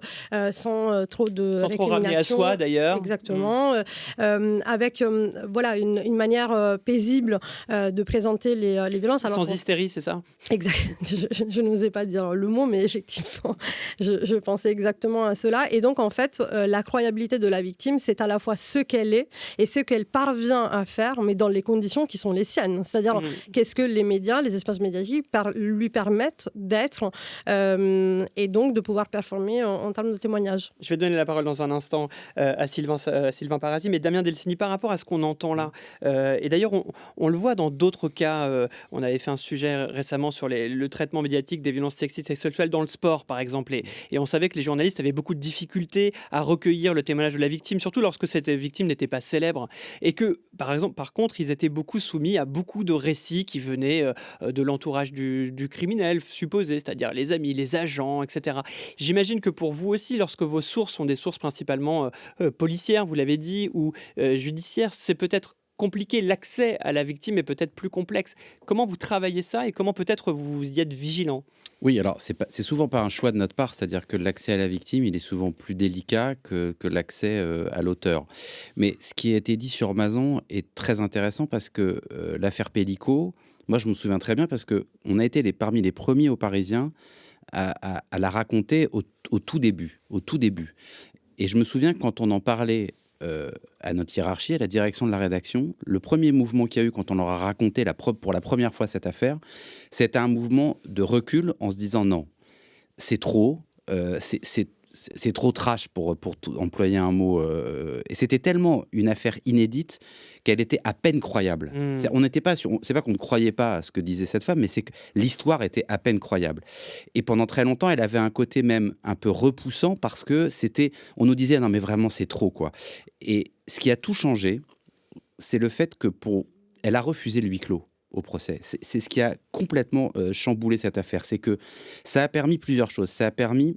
sans trop de sans trop ramener à soi d'ailleurs. Exactement, avec une manière paisible de présenter les violences. Sans hystérie, c'est ça? Exact. Je n'osais pas dire le mot, mais effectivement, je pensais exactement à cela. Et donc, en fait, la croyabilité de la victime, c'est à la fois ce qu'elle est et ce qu'elle parvient à faire, mais dans les conditions qui sont les siennes. C'est-à-dire, qu'est-ce que les médias, les espaces médiatiques lui permettent d'être et donc de pouvoir performer en termes de témoignage. Je vais donner la parole dans un instant à Sylvain Parasi, mais Damien Delcini, par rapport à ce qu'on entend là, et d'ailleurs, on le voit dans d'autres cas, on avait fait un sujet récemment sur le traitement médiatique des violences sexistes et sexuelles dans le sport, par exemple. Et on savait que les journalistes avaient beaucoup de difficultés à recueillir le témoignage de la victime, surtout lorsque cette victime n'était pas célèbre. Et que, par contre, ils étaient beaucoup soumis à beaucoup de récits qui venaient de l'entourage du criminel supposé, c'est-à-dire les amis, les agents, etc. J'imagine que pour vous aussi, lorsque vos sources sont des sources principalement policières, vous l'avez dit, ou judiciaires, c'est peut-être compliqué, l'accès à la victime est peut-être plus complexe. Comment vous travaillez ça et comment peut-être vous y êtes vigilant? Oui, alors c'est souvent pas un choix de notre part, c'est-à-dire que l'accès à la victime, il est souvent plus délicat que l'accès à l'auteur. Mais ce qui a été dit sur Mazan est très intéressant parce que l'affaire Pellicot, moi je me souviens très bien parce qu'on a été parmi les premiers aux Parisiens à la raconter au tout début. Et je me souviens que quand on en parlait à notre hiérarchie, à la direction de la rédaction, le premier mouvement qu'il y a eu quand on leur a raconté pour la première fois cette affaire, c'était un mouvement de recul en se disant non, c'est trop, c'est trop trash pour employer un mot. Et c'était tellement une affaire inédite qu'elle était à peine croyable. On n'était pas sûr, c'est pas qu'on ne croyait pas à ce que disait cette femme, mais c'est que l'histoire était à peine croyable. Et pendant très longtemps, elle avait un côté même un peu repoussant parce que on nous disait non mais vraiment c'est trop quoi. Et ce qui a tout changé, c'est le fait que elle a refusé le huis clos au procès. C'est ce qui a complètement chamboulé cette affaire. C'est que ça a permis plusieurs choses. Ça a permis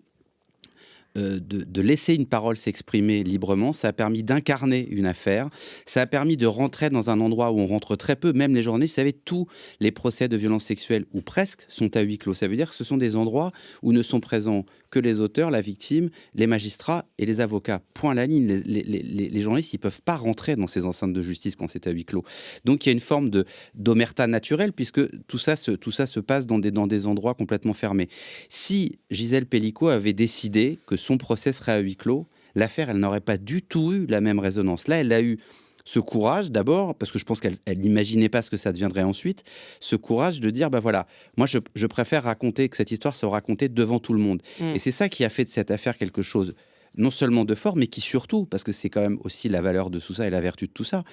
de laisser une parole s'exprimer librement, ça a permis d'incarner une affaire, ça a permis de rentrer dans un endroit où on rentre très peu, même les journalistes, vous savez, tous les procès de violences sexuelles, ou presque, sont à huis clos. Ça veut dire que ce sont des endroits où ne sont présents que les auteurs, la victime, les magistrats et les avocats. Point à la ligne, les journalistes, ils ne peuvent pas rentrer dans ces enceintes de justice quand c'est à huis clos. Donc il y a une forme d'omerta naturelle, puisque tout ça se passe dans des endroits complètement fermés. Si Gisèle Pellicot avait décidé que son procès serait à huis clos, l'affaire, elle n'aurait pas du tout eu la même résonance. Là, elle a eu ce courage d'abord, parce que je pense qu'elle n'imaginait pas ce que ça deviendrait ensuite, ce courage de dire, voilà, moi je préfère raconter que cette histoire soit racontée devant tout le monde. Et c'est ça qui a fait de cette affaire quelque chose non seulement de fort, mais qui surtout, parce que c'est quand même aussi la valeur de tout ça et la vertu de tout ça,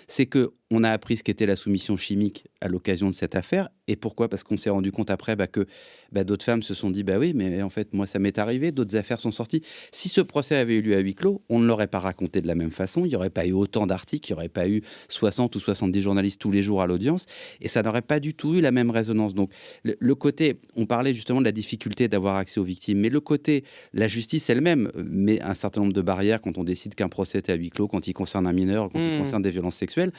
c'est qu'on a appris ce qu'était la soumission chimique à l'occasion de cette affaire. Et pourquoi ? Parce qu'on s'est rendu compte après que d'autres femmes se sont dit « bah oui, mais en fait, moi, ça m'est arrivé, d'autres affaires sont sorties ». Si ce procès avait eu lieu à huis clos, on ne l'aurait pas raconté de la même façon, il n'y aurait pas eu autant d'articles, il n'y aurait pas eu 60 ou 70 journalistes tous les jours à l'audience, et ça n'aurait pas du tout eu la même résonance. Donc le côté, on parlait justement de la difficulté d'avoir accès aux victimes, mais le côté, la justice elle-même met un certain nombre de barrières quand on décide qu'un procès est à huis clos, quand il concerne un mineur, quand il concerne des violences sexuelles.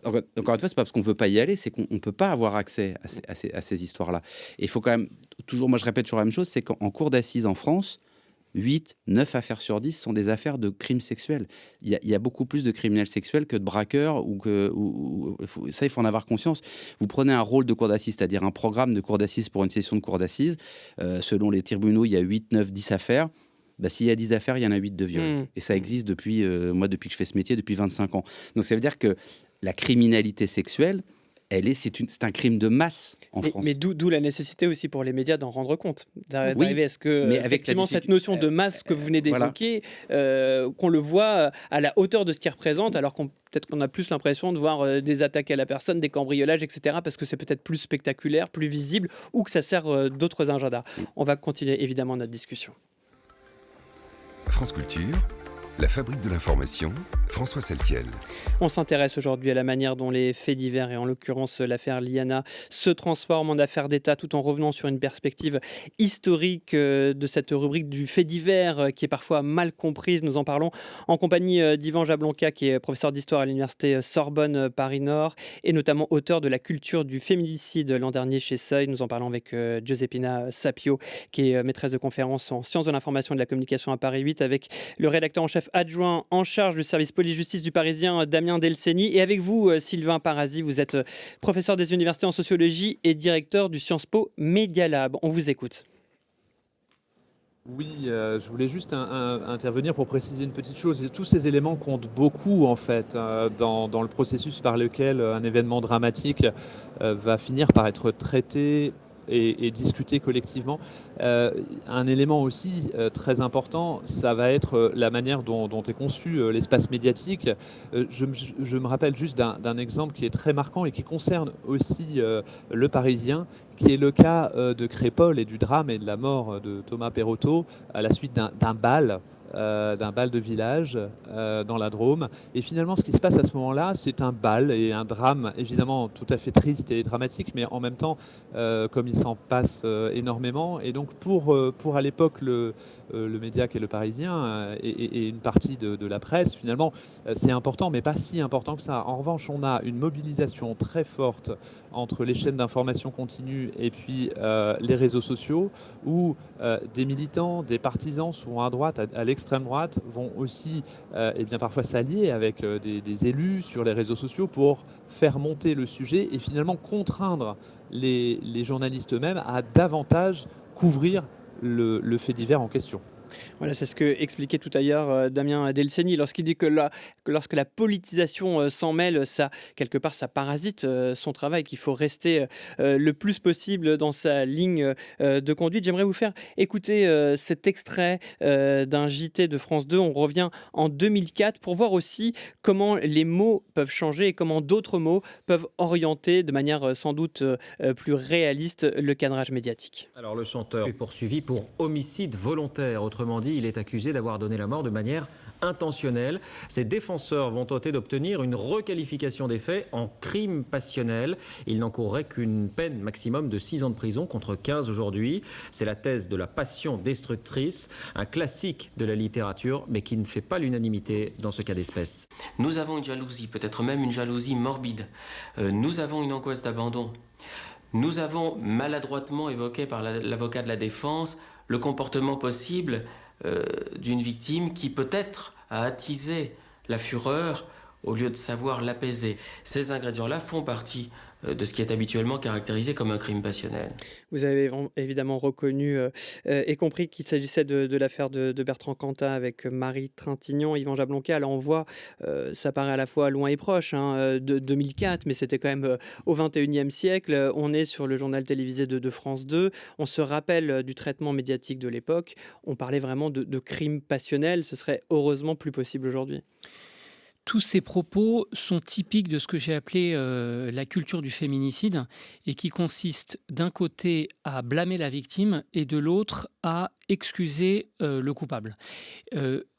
Encore une fois, c'est pas parce qu'on ne veut pas y aller, c'est qu'on ne peut pas avoir accès à ces histoires-là. Et il faut quand même, toujours, moi je répète toujours la même chose, c'est qu'en cour d'assises en France, 8, 9 affaires sur 10 sont des affaires de crimes sexuels. Il y a beaucoup plus de criminels sexuels que de braqueurs. Ça, il faut en avoir conscience. Vous prenez un rôle de cour d'assises, c'est-à-dire un programme de cour d'assises pour une session de cour d'assises. Selon les tribunaux, il y a 8, 9, 10 affaires. S'il y a 10 affaires, il y en a 8 de viol. Et ça existe depuis que je fais ce métier, depuis 25 ans. Donc ça veut dire que la criminalité sexuelle, c'est un crime de masse en France. Mais d'où la nécessité aussi pour les médias d'en rendre compte, d'arriver à ce que effectivement cette notion de masse que vous venez d'évoquer, qu'on le voit à la hauteur de ce qu'il représente, alors peut-être qu'on a plus l'impression de voir des attaques à la personne, des cambriolages, etc., parce que c'est peut-être plus spectaculaire, plus visible, ou que ça sert d'autres agendas. On va continuer évidemment notre discussion. France Culture, la fabrique de l'information, François Saltiel. On s'intéresse aujourd'hui à la manière dont les faits divers, et en l'occurrence l'affaire Liana, se transforment en affaire d'État, tout en revenant sur une perspective historique de cette rubrique du fait divers qui est parfois mal comprise. Nous en parlons en compagnie d'Yvan Jablonka, qui est professeur d'histoire à l'université Sorbonne Paris-Nord, et notamment auteur de La culture du féminicide l'an dernier chez Seuil. Nous en parlons avec Giuseppina Sapio, qui est maîtresse de conférences en sciences de l'information et de la communication à Paris 8, avec le rédacteur en chef adjoint en charge du service police-justice du Parisien, Damien Delceni. Et avec vous, Sylvain Parasi, vous êtes professeur des universités en sociologie et directeur du Sciences Po Media Lab. On vous écoute. Oui, je voulais juste intervenir pour préciser une petite chose. Tous ces éléments comptent beaucoup, en fait, dans le processus par lequel un événement dramatique va finir par être traité et discuter collectivement. Un élément aussi très important, ça va être la manière dont est conçu l'espace médiatique. Je me rappelle juste d'un exemple qui est très marquant et qui concerne aussi le Parisien, qui est le cas de Crépol et du drame et de la mort de Thomas Perotto à la suite d'un bal de village dans la Drôme. Et finalement, ce qui se passe à ce moment-là, c'est un bal et un drame évidemment tout à fait triste et dramatique, mais en même temps, comme il s'en passe énormément. Et donc pour à l'époque le média qui est le Parisien et une partie de la presse, finalement, c'est important, mais pas si important que ça. En revanche, on a une mobilisation très forte entre les chaînes d'information continue et puis les réseaux sociaux, où des militants, des partisans, souvent à droite, à l'extrême droite, vont aussi parfois s'allier avec des élus sur les réseaux sociaux pour faire monter le sujet et finalement contraindre les journalistes eux-mêmes à davantage couvrir le fait divers en question. Voilà, c'est ce que expliquait tout à l'heure Damien Delceni lorsqu'il dit que lorsque la politisation s'en mêle, ça, quelque part, ça parasite son travail, qu'il faut rester le plus possible dans sa ligne de conduite. J'aimerais vous faire écouter cet extrait d'un JT de France 2. On revient en 2004 pour voir aussi comment les mots peuvent changer et comment d'autres mots peuvent orienter de manière sans doute plus réaliste le cadrage médiatique. Alors le chanteur est poursuivi pour homicide volontaire. Autrement dit, il est accusé d'avoir donné la mort de manière intentionnelle. Ses défenseurs vont tenter d'obtenir une requalification des faits en crime passionnel. Il n'encourrait qu'une peine maximum de 6 ans de prison contre 15 aujourd'hui. C'est la thèse de la passion destructrice, un classique de la littérature, mais qui ne fait pas l'unanimité dans ce cas d'espèce. Nous avons une jalousie, peut-être même une jalousie morbide. Nous avons une angoisse d'abandon. Nous avons maladroitement évoqué par l'avocat de la défense le comportement possible d'une victime qui peut-être a attisé la fureur au lieu de savoir l'apaiser. Ces ingrédients-là font partie de ce qui est habituellement caractérisé comme un crime passionnel. Vous avez évidemment reconnu et compris qu'il s'agissait de l'affaire de Bertrand Cantat avec Marie Trintignant, Yvan Jablonka. Alors on voit, ça paraît à la fois loin et proche, de 2004, mais c'était quand même au XXIe siècle. On est sur le journal télévisé de France 2. On se rappelle du traitement médiatique de l'époque. On parlait vraiment de crimes passionnels. Ce serait heureusement plus possible aujourd'hui. Tous ces propos sont typiques de ce que j'ai appelé la culture du féminicide et qui consiste d'un côté à blâmer la victime et de l'autre à excuser le coupable.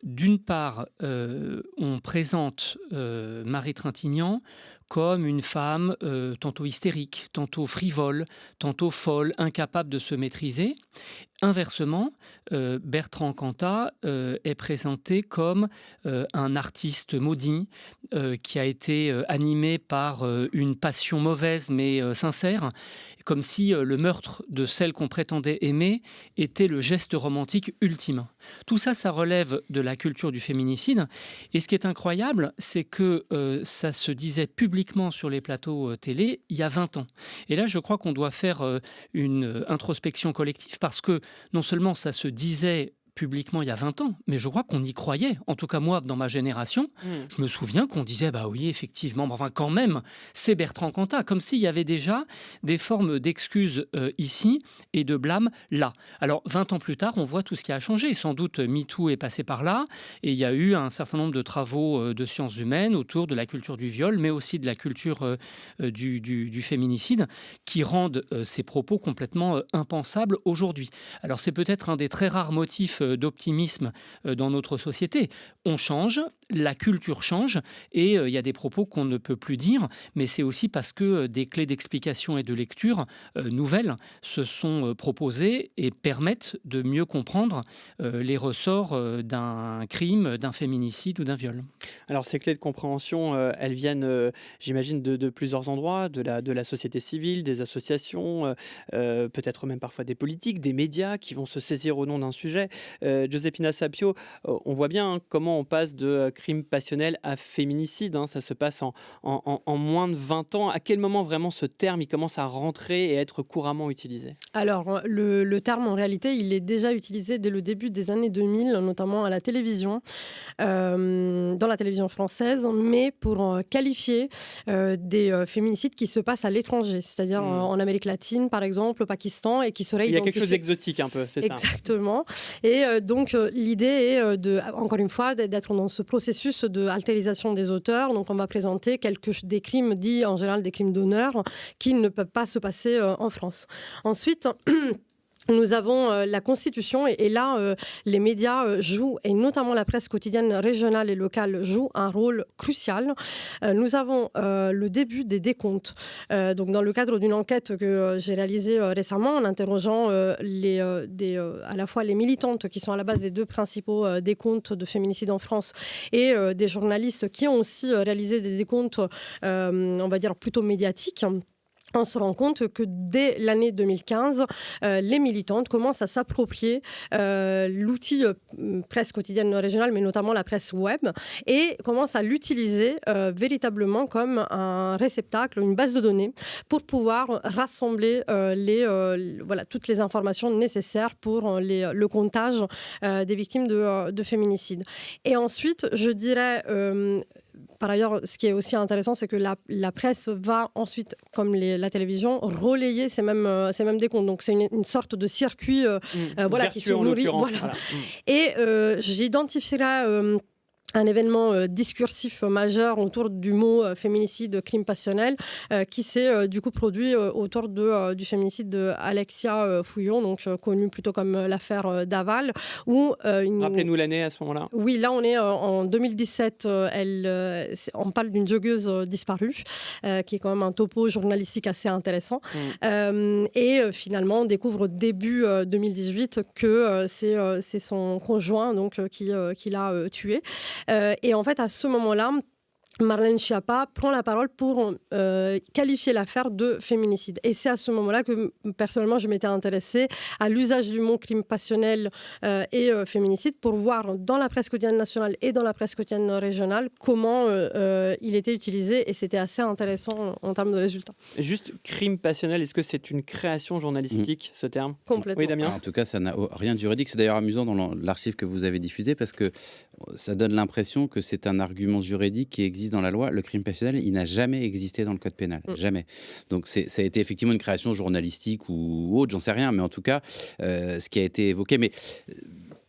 D'une part, on présente Marie Trintignant comme une femme tantôt hystérique, tantôt frivole, tantôt folle, incapable de se maîtriser. Inversement, Bertrand Cantat est présenté comme un artiste maudit qui a été animé par une passion mauvaise mais sincère, comme si le meurtre de celle qu'on prétendait aimer était le geste romantique ultime. Tout ça, ça relève de la culture du féminicide. Et ce qui est incroyable, c'est que ça se disait publiquement sur les plateaux télé il y a 20 ans. Et là, je crois qu'on doit faire une introspection collective parce que non seulement ça se disait publiquement il y a 20 ans, mais je crois qu'on y croyait. En tout cas, moi, dans ma génération, je me souviens qu'on disait, bah oui, effectivement, enfin, quand même, c'est Bertrand Cantat, comme s'il y avait déjà des formes d'excuses ici et de blâme là. Alors, 20 ans plus tard, on voit tout ce qui a changé. Sans doute, MeToo est passé par là, et il y a eu un certain nombre de travaux de sciences humaines autour de la culture du viol, mais aussi de la culture du féminicide, qui rendent ces propos complètement impensables aujourd'hui. Alors, c'est peut-être un des très rares motifs d'optimisme dans notre société. On change, la culture change et il y a des propos qu'on ne peut plus dire, mais c'est aussi parce que des clés d'explication et de lecture nouvelles se sont proposées et permettent de mieux comprendre les ressorts d'un crime, d'un féminicide ou d'un viol. Alors ces clés de compréhension, elles viennent, j'imagine, de plusieurs endroits, de la société civile, des associations, peut-être même parfois des politiques, des médias qui vont se saisir au nom d'un sujet. Giuseppina Sapio, on voit bien comment on passe de crime passionnel à féminicide. Ça se passe en moins de 20 ans. À quel moment vraiment ce terme il commence à rentrer et être couramment utilisé ? Alors, le terme, en réalité, il est déjà utilisé dès le début des années 2000, notamment à la télévision, dans la télévision française, mais pour qualifier des féminicides qui se passent à l'étranger, c'est-à-dire en Amérique latine, par exemple, au Pakistan, et qui seraient identifiés. Il y a quelque chose d'exotique un peu, c'est ça ? Exactement. Et donc, l'idée est, encore une fois, d'être dans ce processus d'altérisation des auteurs. Donc, on va présenter des crimes dits, en général, des crimes d'honneur, qui ne peuvent pas se passer en France. Ensuite... Nous avons la Constitution et là, les médias jouent, et notamment la presse quotidienne régionale et locale joue un rôle crucial. Nous avons le début des décomptes. Donc, dans le cadre d'une enquête que j'ai réalisée récemment en interrogeant à la fois les militantes qui sont à la base des deux principaux décomptes de féminicide en France et des journalistes qui ont aussi réalisé des décomptes, on va dire, plutôt médiatiques. On se rend compte que dès l'année 2015, les militantes commencent à s'approprier l'outil presse quotidienne régionale, mais notamment la presse web, et commencent à l'utiliser véritablement comme un réceptacle, une base de données, pour pouvoir rassembler toutes les informations nécessaires pour le comptage des victimes de féminicide. Et ensuite, je dirais... Par ailleurs, ce qui est aussi intéressant, c'est que la presse va ensuite, comme la télévision, relayer ces mêmes décomptes. Donc, c'est une sorte de circuit qui se nourrit. Voilà. Et j'identifierais... un événement discursif majeur autour du mot féminicide, crime passionnel, qui s'est du coup produit autour du féminicide d'Alexia Fouillon, donc connue plutôt comme l'affaire Daval. Rappelez-nous l'année à ce moment-là. Oui, là on est en 2017. On parle d'une joggeuse disparue, qui est quand même un topo journalistique assez intéressant. Et finalement, on découvre début 2018 que c'est son conjoint donc, qui l'a tuée. Et en fait, à ce moment-là, Marlène Schiappa prend la parole pour qualifier l'affaire de féminicide. Et c'est à ce moment-là que, personnellement, je m'étais intéressée à l'usage du mot crime passionnel et féminicide pour voir dans la presse quotidienne nationale et dans la presse quotidienne régionale comment il était utilisé. Et c'était assez intéressant en termes de résultats. Juste crime passionnel, est-ce que c'est une création journalistique, ce terme? Complètement. Oui, Damien. En tout cas, ça n'a rien de juridique. C'est d'ailleurs amusant dans l'archive que vous avez diffusée parce que ça donne l'impression que c'est un argument juridique qui existe dans la loi. Le crime passionnel, il n'a jamais existé dans le code pénal. Jamais. Donc ça a été effectivement une création journalistique ou autre, j'en sais rien. Mais en tout cas, ce qui a été évoqué. Mais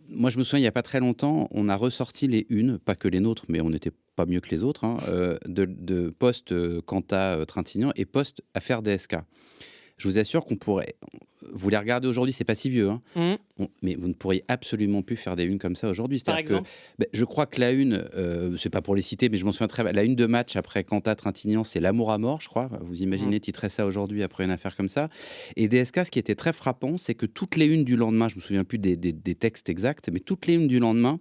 moi, je me souviens, il n'y a pas très longtemps, on a ressorti les unes, pas que les nôtres, mais on n'était pas mieux que les autres, de post Quanta Trintignant et post affaire DSK. Je vous assure qu'on pourrait. Vous les regardez aujourd'hui, c'est pas si vieux, mais vous ne pourriez absolument plus faire des unes comme ça aujourd'hui. Par exemple, je crois que la une, c'est pas pour les citer, mais je m'en souviens très bien. La une de match après Quanta Trintignant, c'est l'amour à mort, je crois. Vous imaginez titrer ça aujourd'hui après une affaire comme ça. Et DSK, ce qui était très frappant, c'est que toutes les unes du lendemain, je me souviens plus des textes exacts, mais toutes les unes du lendemain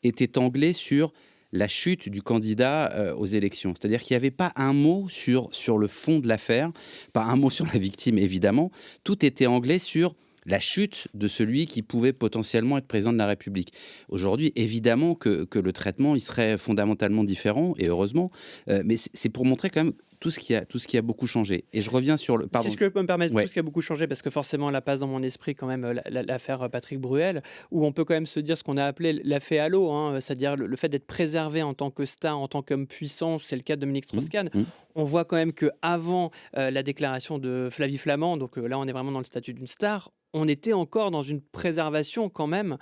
étaient anglais sur la chute du candidat aux élections. C'est-à-dire qu'il n'y avait pas un mot sur le fond de l'affaire, pas un mot sur la victime, évidemment. Tout était anglais sur la chute de celui qui pouvait potentiellement être président de la République. Aujourd'hui, évidemment que le traitement il serait fondamentalement différent, et heureusement, mais c'est pour montrer quand même tout ce qui a beaucoup changé. Et je reviens sur le... Si je peux me permettre, tout ce qui a beaucoup changé, parce que forcément, là passe dans mon esprit quand même l'affaire Patrick Bruel, où on peut quand même se dire ce qu'on a appelé l'affaire Halo, c'est-à-dire le fait d'être préservé en tant que star, en tant qu'homme puissant, c'est le cas de Dominique Strauss-Kahn. On voit quand même qu'avant la déclaration de Flavie Flament, donc là on est vraiment dans le statut d'une star, on était encore dans une préservation quand même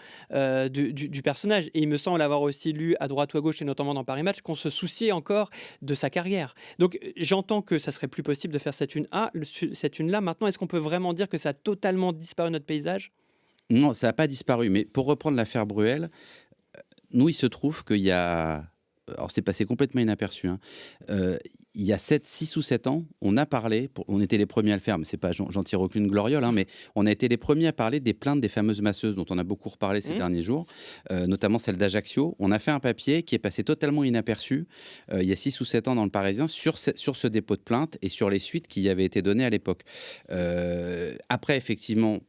du personnage. Et il me semble avoir aussi lu à droite ou à gauche, et notamment dans Paris Match, qu'on se souciait encore de sa carrière. Donc j'entends que ça serait plus possible de faire cette une-là. Maintenant, est-ce qu'on peut vraiment dire que ça a totalement disparu de notre paysage? Non, ça n'a pas disparu. Mais pour reprendre l'affaire Bruel, nous, il se trouve qu'il y a... Alors, c'est passé complètement inaperçu. Il y a 6 ou 7 ans, on a parlé, on était les premiers à le faire, mais c'est pas, j'en tire aucune gloriole, mais on a été les premiers à parler des plaintes des fameuses masseuses dont on a beaucoup reparlé ces derniers jours, notamment celle d'Ajaccio. On a fait un papier qui est passé totalement inaperçu il y a 6 ou 7 ans dans le Parisien sur ce dépôt de plainte et sur les suites qui y avaient été données à l'époque. Après, effectivement,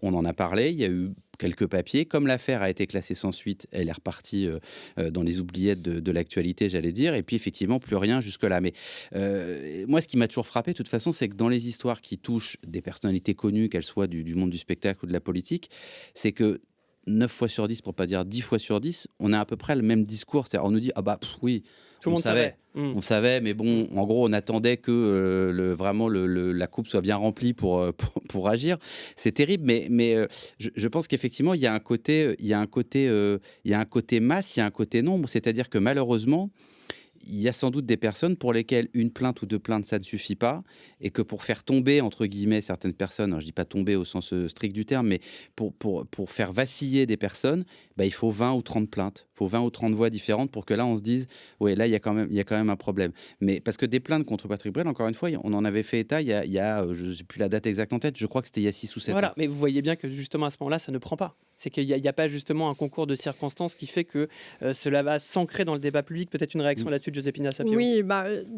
on en a parlé, il y a eu quelques papiers. Comme l'affaire a été classée sans suite, elle est repartie dans les oubliettes de l'actualité, j'allais dire. Et puis, effectivement, plus rien jusque-là. Mais moi, ce qui m'a toujours frappé, de toute façon, c'est que dans les histoires qui touchent des personnalités connues, qu'elles soient du monde du spectacle ou de la politique, c'est que 9 fois sur 10, pour pas dire 10 fois sur 10, on a à peu près le même discours. C'est-à-dire, on nous dit, oui, tout le monde savait. On savait, mais bon, en gros, on attendait que vraiment la coupe soit bien remplie pour agir. C'est terrible, mais je pense qu'effectivement, il y a un côté masse, il y a un côté nombre. C'est-à-dire que malheureusement, il y a sans doute des personnes pour lesquelles une plainte ou deux plaintes, ça ne suffit pas, et que pour faire tomber, entre guillemets, certaines personnes, alors je ne dis pas tomber au sens strict du terme, mais pour faire vaciller des personnes, il faut 20 ou 30 plaintes, il faut 20 ou 30 voix différentes pour que là, on se dise, oui, là, il y a quand même un problème. Mais parce que des plaintes contre Patrick Bruel, encore une fois, on en avait fait état il y a je n'ai plus la date exacte en tête, je crois que c'était il y a 6 ou 7 ans. Mais vous voyez bien que justement, à ce moment-là, ça ne prend pas. C'est qu'il n'y a pas justement un concours de circonstances qui fait que cela va s'ancrer dans le débat public. Peut-être une réaction là-dessus, Giuseppina Sapio. Oui,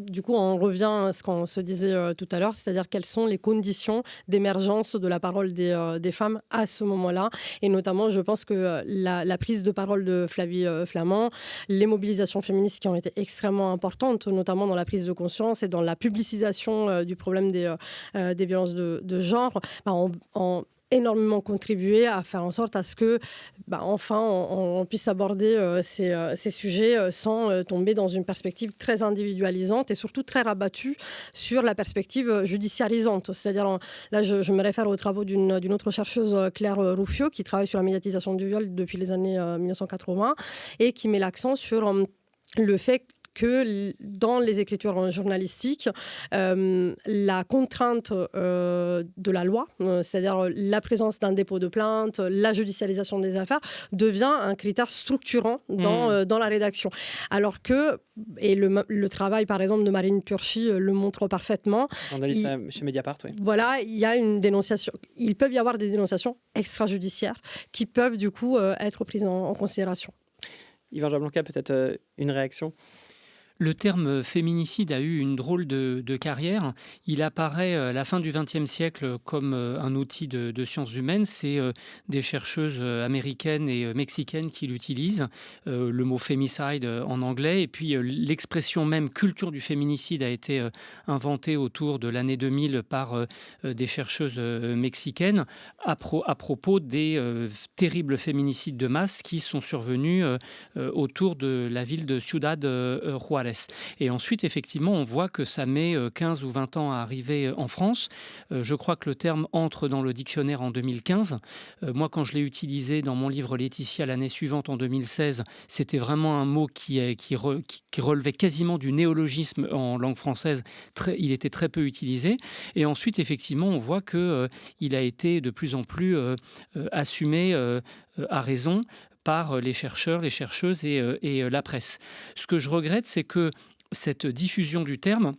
du coup, on revient à ce qu'on se disait tout à l'heure, c'est-à-dire quelles sont les conditions d'émergence de la parole des femmes à ce moment-là. Et notamment, je pense que la prise de parole de Flavie Flament, les mobilisations féministes qui ont été extrêmement importantes, notamment dans la prise de conscience et dans la publicisation du problème des violences de genre, ont énormément contribué à faire en sorte à ce que, enfin, on puisse aborder ces sujets sans tomber dans une perspective très individualisante et surtout très rabattue sur la perspective judiciarisante. C'est-à-dire, là, je me réfère aux travaux d'une autre chercheuse, Claire Rouffio, qui travaille sur la médiatisation du viol depuis les années 1980 et qui met l'accent sur le fait que dans les écritures journalistiques, la contrainte de la loi, c'est-à-dire la présence d'un dépôt de plainte, la judicialisation des affaires, devient un critère structurant dans la rédaction. Alors que, et le travail par exemple de Marine Turchi le montre parfaitement, journaliste chez Mediapart, oui. Voilà, il y a une dénonciation. Il peut y avoir des dénonciations extrajudiciaires qui peuvent du coup être prises en considération. Yvan Jablonka, peut-être une réaction? Le terme féminicide a eu une drôle de carrière. Il apparaît à la fin du XXe siècle comme un outil de sciences humaines. C'est des chercheuses américaines et mexicaines qui l'utilisent, le mot femicide en anglais. Et puis l'expression même culture du féminicide a été inventée autour de l'année 2000 par des chercheuses mexicaines à propos des terribles féminicides de masse qui sont survenus autour de la ville de Ciudad Juárez. Et ensuite, effectivement, on voit que ça met 15 ou 20 ans à arriver en France. Je crois que le terme entre dans le dictionnaire en 2015. Moi, quand je l'ai utilisé dans mon livre Laetitia l'année suivante, en 2016, c'était vraiment un mot qui relevait quasiment du néologisme en langue française. Il était très peu utilisé. Et ensuite, effectivement, on voit qu'il a été de plus en plus assumé à raison par les chercheurs, les chercheuses et la presse. Ce que je regrette, c'est que cette diffusion du terme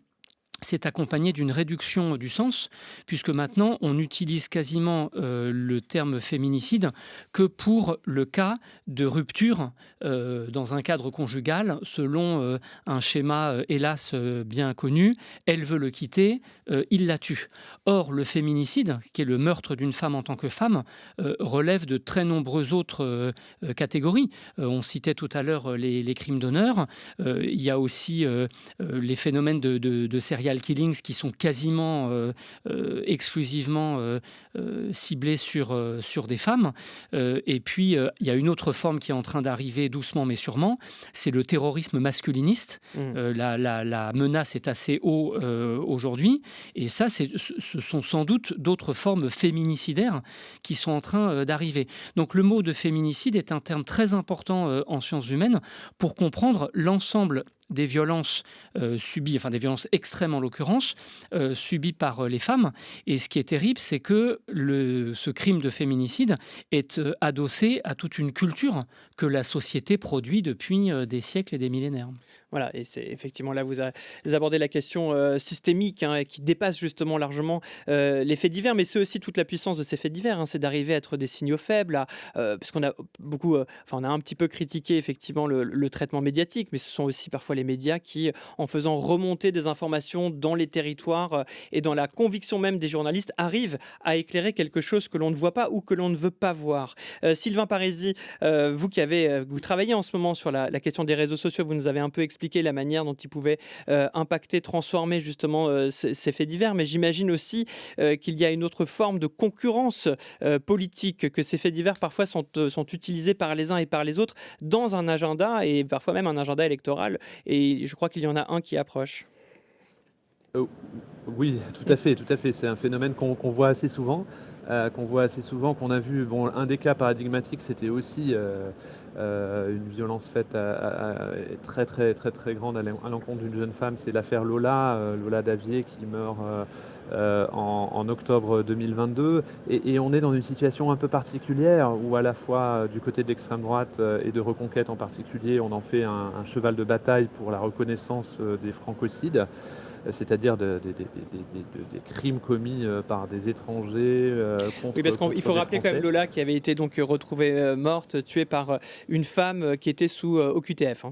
s'est accompagnée d'une réduction du sens, puisque maintenant on utilise quasiment le terme féminicide que pour le cas de rupture dans un cadre conjugal, selon un schéma hélas bien connu. Elle veut le quitter, il la tue. Or, le féminicide, qui est le meurtre d'une femme en tant que femme, relève de très nombreuses autres catégories. On citait tout à l'heure les crimes d'honneur. Il y a aussi les phénomènes de serial killings qui sont quasiment exclusivement ciblés sur des femmes. Et puis, il y a une autre forme qui est en train d'arriver doucement mais sûrement, c'est le terrorisme masculiniste. La menace est assez haut aujourd'hui. Et ça, ce sont sans doute d'autres formes féminicidaires qui sont en train d'arriver. Donc le mot de féminicide est un terme très important en sciences humaines pour comprendre l'ensemble des violences subies, enfin des violences extrêmes en l'occurrence, subies par les femmes. Et ce qui est terrible, c'est que ce crime de féminicide est adossé à toute une culture que la société produit depuis des siècles et des millénaires. Voilà, et c'est effectivement là, vous abordez la question systémique qui dépasse justement largement les faits divers, mais c'est aussi toute la puissance de ces faits divers, c'est d'arriver à être des signaux faibles, parce qu'on a on a un petit peu critiqué effectivement le traitement médiatique, mais ce sont aussi parfois les médias qui, en faisant remonter des informations dans les territoires et dans la conviction même des journalistes, arrivent à éclairer quelque chose que l'on ne voit pas ou que l'on ne veut pas voir. Sylvain Parisi, vous travaillez en ce moment sur la question des réseaux sociaux, vous nous avez un peu expliqué la manière dont ils pouvaient impacter, transformer justement ces faits divers, mais j'imagine aussi qu'il y a une autre forme de concurrence politique, que ces faits divers parfois sont utilisés par les uns et par les autres dans un agenda, et parfois même un agenda électoral, et je crois qu'il y en a un qui approche. Oui, tout à fait. C'est un phénomène qu'on voit assez souvent, qu'on a vu. Bon, un des cas paradigmatiques, c'était aussi une violence faite très grande à l'encontre d'une jeune femme. C'est l'affaire Lola Davier qui meurt en octobre 2022. Et on est dans une situation un peu particulière où à la fois du côté de l'extrême droite et de Reconquête en particulier, on en fait un cheval de bataille pour la reconnaissance des francocides, c'est-à-dire des crimes commis par des étrangers contre. Oui, parce qu'il faut rappeler quand même Lola qui avait été donc retrouvée morte, tuée par une femme qui était sous OQTF.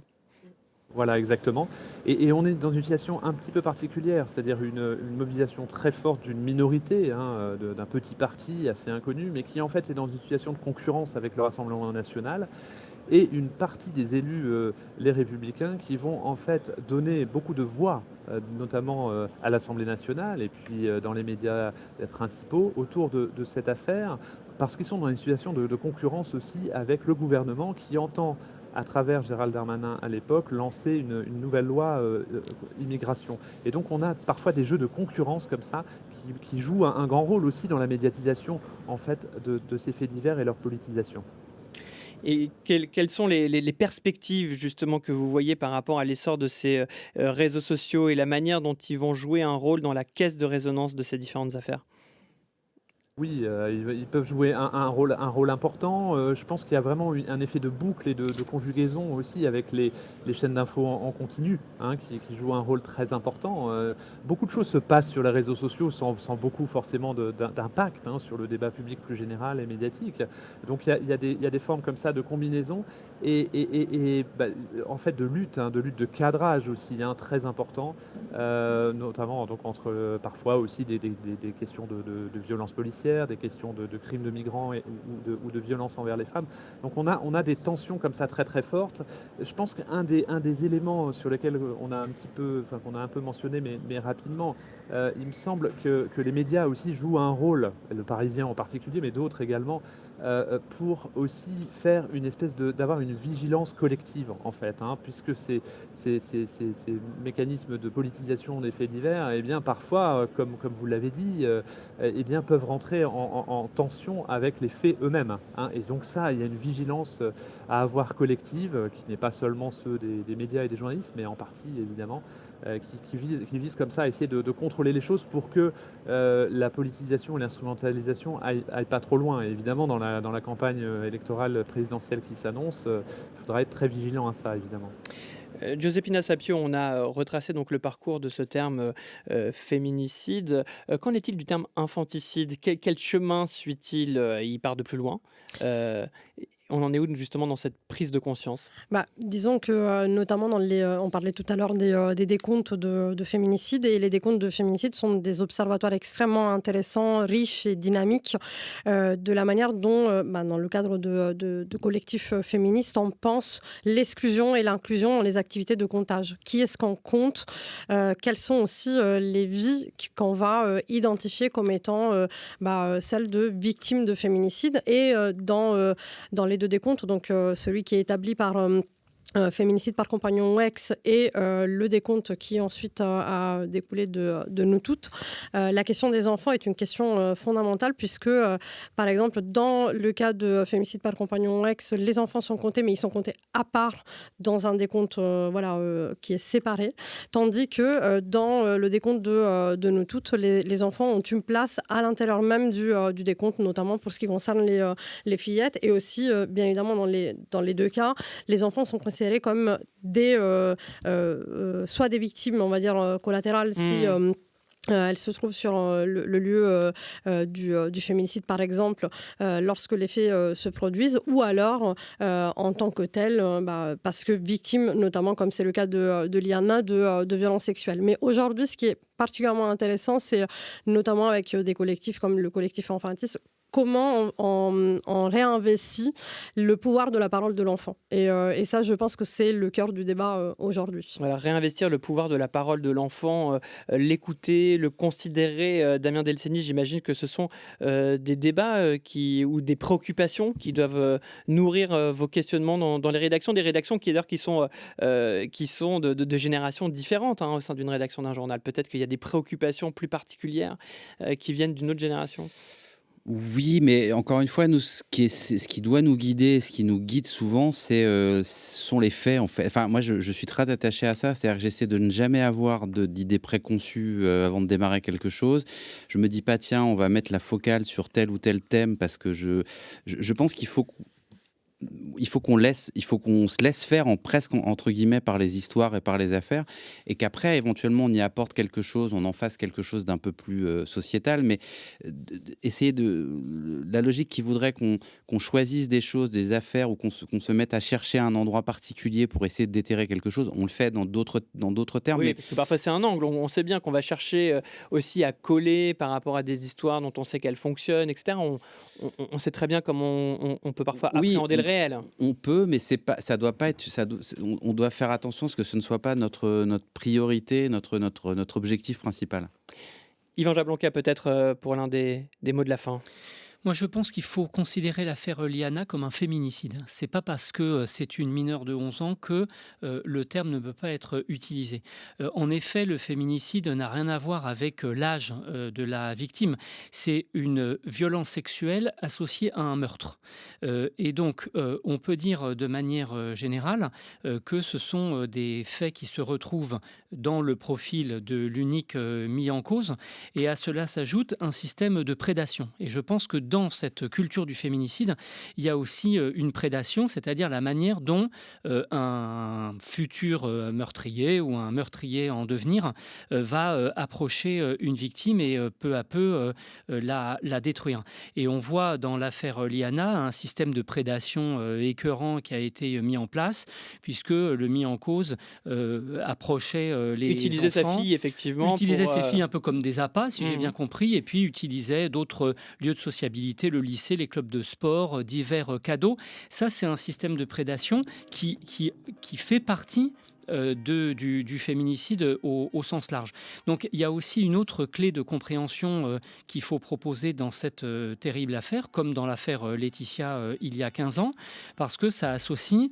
Voilà, exactement. Et on est dans une situation un petit peu particulière, c'est-à-dire une mobilisation très forte d'une minorité, d'un petit parti assez inconnu, mais qui en fait est dans une situation de concurrence avec le Rassemblement national, et une partie des élus, les Républicains, qui vont en fait donner beaucoup de voix, notamment à l'Assemblée nationale et puis dans les médias principaux, autour de cette affaire, parce qu'ils sont dans une situation de concurrence aussi avec le gouvernement qui entend, à travers Gérald Darmanin à l'époque, lancer une nouvelle loi immigration. Et donc on a parfois des jeux de concurrence comme ça qui jouent un grand rôle aussi dans la médiatisation en fait, de ces faits divers et leur politisation. Et quelles sont les perspectives justement que vous voyez par rapport à l'essor de ces réseaux sociaux et la manière dont ils vont jouer un rôle dans la caisse de résonance de ces différentes affaires ? Oui, ils peuvent jouer un rôle important. Je pense qu'il y a vraiment un effet de boucle et de conjugaison aussi avec les chaînes d'infos en continu, hein, qui jouent un rôle très important. Beaucoup de choses se passent sur les réseaux sociaux sans beaucoup forcément d'impact, hein, sur le débat public plus général et médiatique. Donc il y a des formes comme ça de combinaison et en fait de lutte, hein, de cadrage aussi, hein, très important, notamment donc entre parfois aussi des questions de violence policière, des questions de crimes de migrants ou de violence envers les femmes. Donc on a des tensions comme ça très très fortes. Je pense qu'un des éléments sur lesquels qu'on a un peu mentionné, mais rapidement, il me semble que les médias aussi jouent un rôle, le Parisien en particulier, mais d'autres également, pour aussi faire une espèce d'avoir une vigilance collective en fait, hein, puisque ces mécanismes de politisation des faits divers, eh bien parfois, comme vous l'avez dit, eh bien peuvent rentrer en tension avec les faits eux-mêmes, hein. Et donc ça, il y a une vigilance à avoir collective, qui n'est pas seulement ceux des médias et des journalistes, mais en partie évidemment, qui vise comme ça à essayer de contrôler les choses pour que la politisation et l'instrumentalisation aillent pas trop loin. Et évidemment, dans la campagne électorale présidentielle qui s'annonce, il faudra être très vigilant à ça, évidemment. Giuseppina Sapio, on a retracé donc le parcours de ce terme féminicide. Qu'en est-il du terme infanticide? Quel chemin suit-il? Il part de plus loin. On en est où justement dans cette prise de conscience? Disons que notamment on parlait tout à l'heure des décomptes de féminicides, et les décomptes de féminicides sont des observatoires extrêmement intéressants, riches et dynamiques de la manière dont, dans le cadre de collectifs féministes, on pense l'exclusion et l'inclusion dans les activités de comptage. Qui est-ce qu'on compte? Quelles sont aussi les vies qu'on va identifier comme étant celles de victimes de féminicide? Et dans les deux décomptes, donc celui qui est établi par féminicide par compagnon ou ex et le décompte qui ensuite a découlé de nous toutes. La question des enfants est une question fondamentale puisque, par exemple, dans le cas de féminicide par compagnon ou ex, les enfants sont comptés, mais ils sont comptés à part dans un décompte qui est séparé, tandis que dans le décompte de nous toutes, les enfants ont une place à l'intérieur même du décompte, notamment pour ce qui concerne les fillettes, et aussi, bien évidemment, dans les deux cas, les enfants sont considérés comme soit des victimes, on va dire, collatérales, si elle se trouve sur le lieu du féminicide, par exemple, lorsque les faits se produisent, ou alors en tant que tel, parce que victime, notamment comme c'est le cas de Liana, de violences sexuelles. Mais aujourd'hui, ce qui est particulièrement intéressant, c'est notamment avec des collectifs comme le collectif Enfantis, comment on réinvestit le pouvoir de la parole de l'enfant. Et ça, je pense que c'est le cœur du débat aujourd'hui. Voilà, réinvestir le pouvoir de la parole de l'enfant, l'écouter, le considérer. Damien Delceni, j'imagine que ce sont des débats ou des préoccupations qui doivent nourrir vos questionnements dans les rédactions, des rédactions qui sont de générations différentes, hein, au sein d'une rédaction d'un journal. Peut-être qu'il y a des préoccupations plus particulières qui viennent d'une autre génération. Oui, mais encore une fois, nous, ce qui doit nous guider, ce qui nous guide souvent, ce sont les faits, en fait. Enfin, moi, je suis très attaché à ça. C'est-à-dire que j'essaie de ne jamais avoir d'idées préconçues avant de démarrer quelque chose. Je me dis pas, tiens, on va mettre la focale sur tel ou tel thème, parce que je pense qu'il faut qu'on se laisse faire presque entre guillemets par les histoires et par les affaires, et qu'après éventuellement on y apporte quelque chose, on en fasse quelque chose d'un peu plus sociétal, mais essayer la logique qui voudrait qu'on choisisse des choses, des affaires, ou qu'on se mette à chercher un endroit particulier pour essayer de déterrer quelque chose, on le fait dans d'autres termes. Oui, mais parce que parfois c'est un angle, on sait bien qu'on va chercher aussi à coller par rapport à des histoires dont on sait qu'elles fonctionnent, etc. On sait très bien comment on peut parfois appréhender le réel. On peut, mais ça doit pas être. On doit faire attention à ce que ce ne soit pas notre priorité, notre objectif principal. Yvan Jablonka, peut-être pour l'un des mots de la fin. Moi, je pense qu'il faut considérer l'affaire Liana comme un féminicide. C'est pas parce que c'est une mineure de 11 ans que le terme ne peut pas être utilisé. En effet, le féminicide n'a rien à voir avec l'âge de la victime. C'est une violence sexuelle associée à un meurtre. Et donc, on peut dire de manière générale que ce sont des faits qui se retrouvent dans le profil de l'unique mis en cause. Et à cela s'ajoute un système de prédation. Et je pense que dans cette culture du féminicide, il y a aussi une prédation, c'est-à-dire la manière dont un futur meurtrier ou un meurtrier en devenir va approcher une victime et peu à peu la détruire. Et on voit dans l'affaire Liana un système de prédation écœurant qui a été mis en place, puisque le mis en cause approchait les Utiliser enfants. sa fille, effectivement. Utilisait pour, ses filles un peu comme des appâts, si j'ai bien compris, et puis utilisait d'autres lieux de sociabilité, le lycée, les clubs de sport, divers cadeaux. Ça, c'est un système de prédation qui fait partie du féminicide au sens large. Donc il y a aussi une autre clé de compréhension qu'il faut proposer dans cette terrible affaire, comme dans l'affaire Laetitia il y a 15 ans, parce que ça associe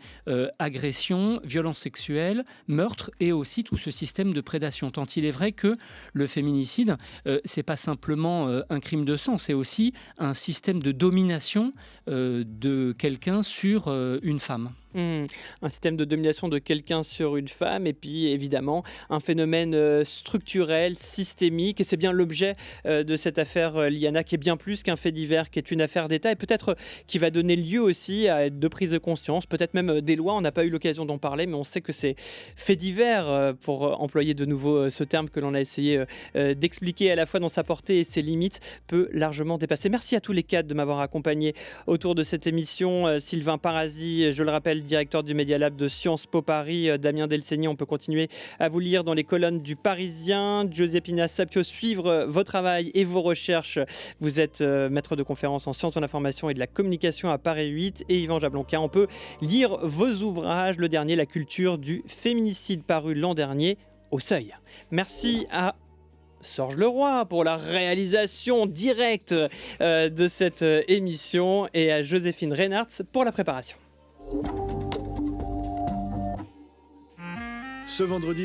agression, violence sexuelle, meurtre et aussi tout ce système de prédation. Tant il est vrai que le féminicide, c'est pas simplement un crime de sang, c'est aussi un système de domination de quelqu'un sur une femme. Un système de domination de quelqu'un sur une femme et puis évidemment un phénomène structurel, systémique, et c'est bien l'objet de cette affaire Liana, qui est bien plus qu'un fait divers, qui est une affaire d'État et peut-être qui va donner lieu aussi à de prise de conscience, peut-être même des lois. On n'a pas eu l'occasion d'en parler, mais on sait que ces faits divers, pour employer de nouveau ce terme que l'on a essayé d'expliquer à la fois dans sa portée et ses limites, peut largement dépasser. Merci à tous les quatre de m'avoir accompagné autour de cette émission. Sylvain Parasi, je le rappelle, directeur du Media Lab de Sciences Po Paris. Damien Delceni, on peut continuer à vous lire dans les colonnes du Parisien. Giuseppina Sapio, suivre vos travaux et vos recherches. Vous êtes maître de conférences en sciences de l'information et de la communication à Paris 8. Et Yvan Jablonka, on peut lire vos ouvrages. Le dernier, La culture du féminicide, paru l'an dernier au Seuil. Merci à Sorge Leroy pour la réalisation directe de cette émission et à Joséphine Reinhardt pour la préparation. Ce vendredi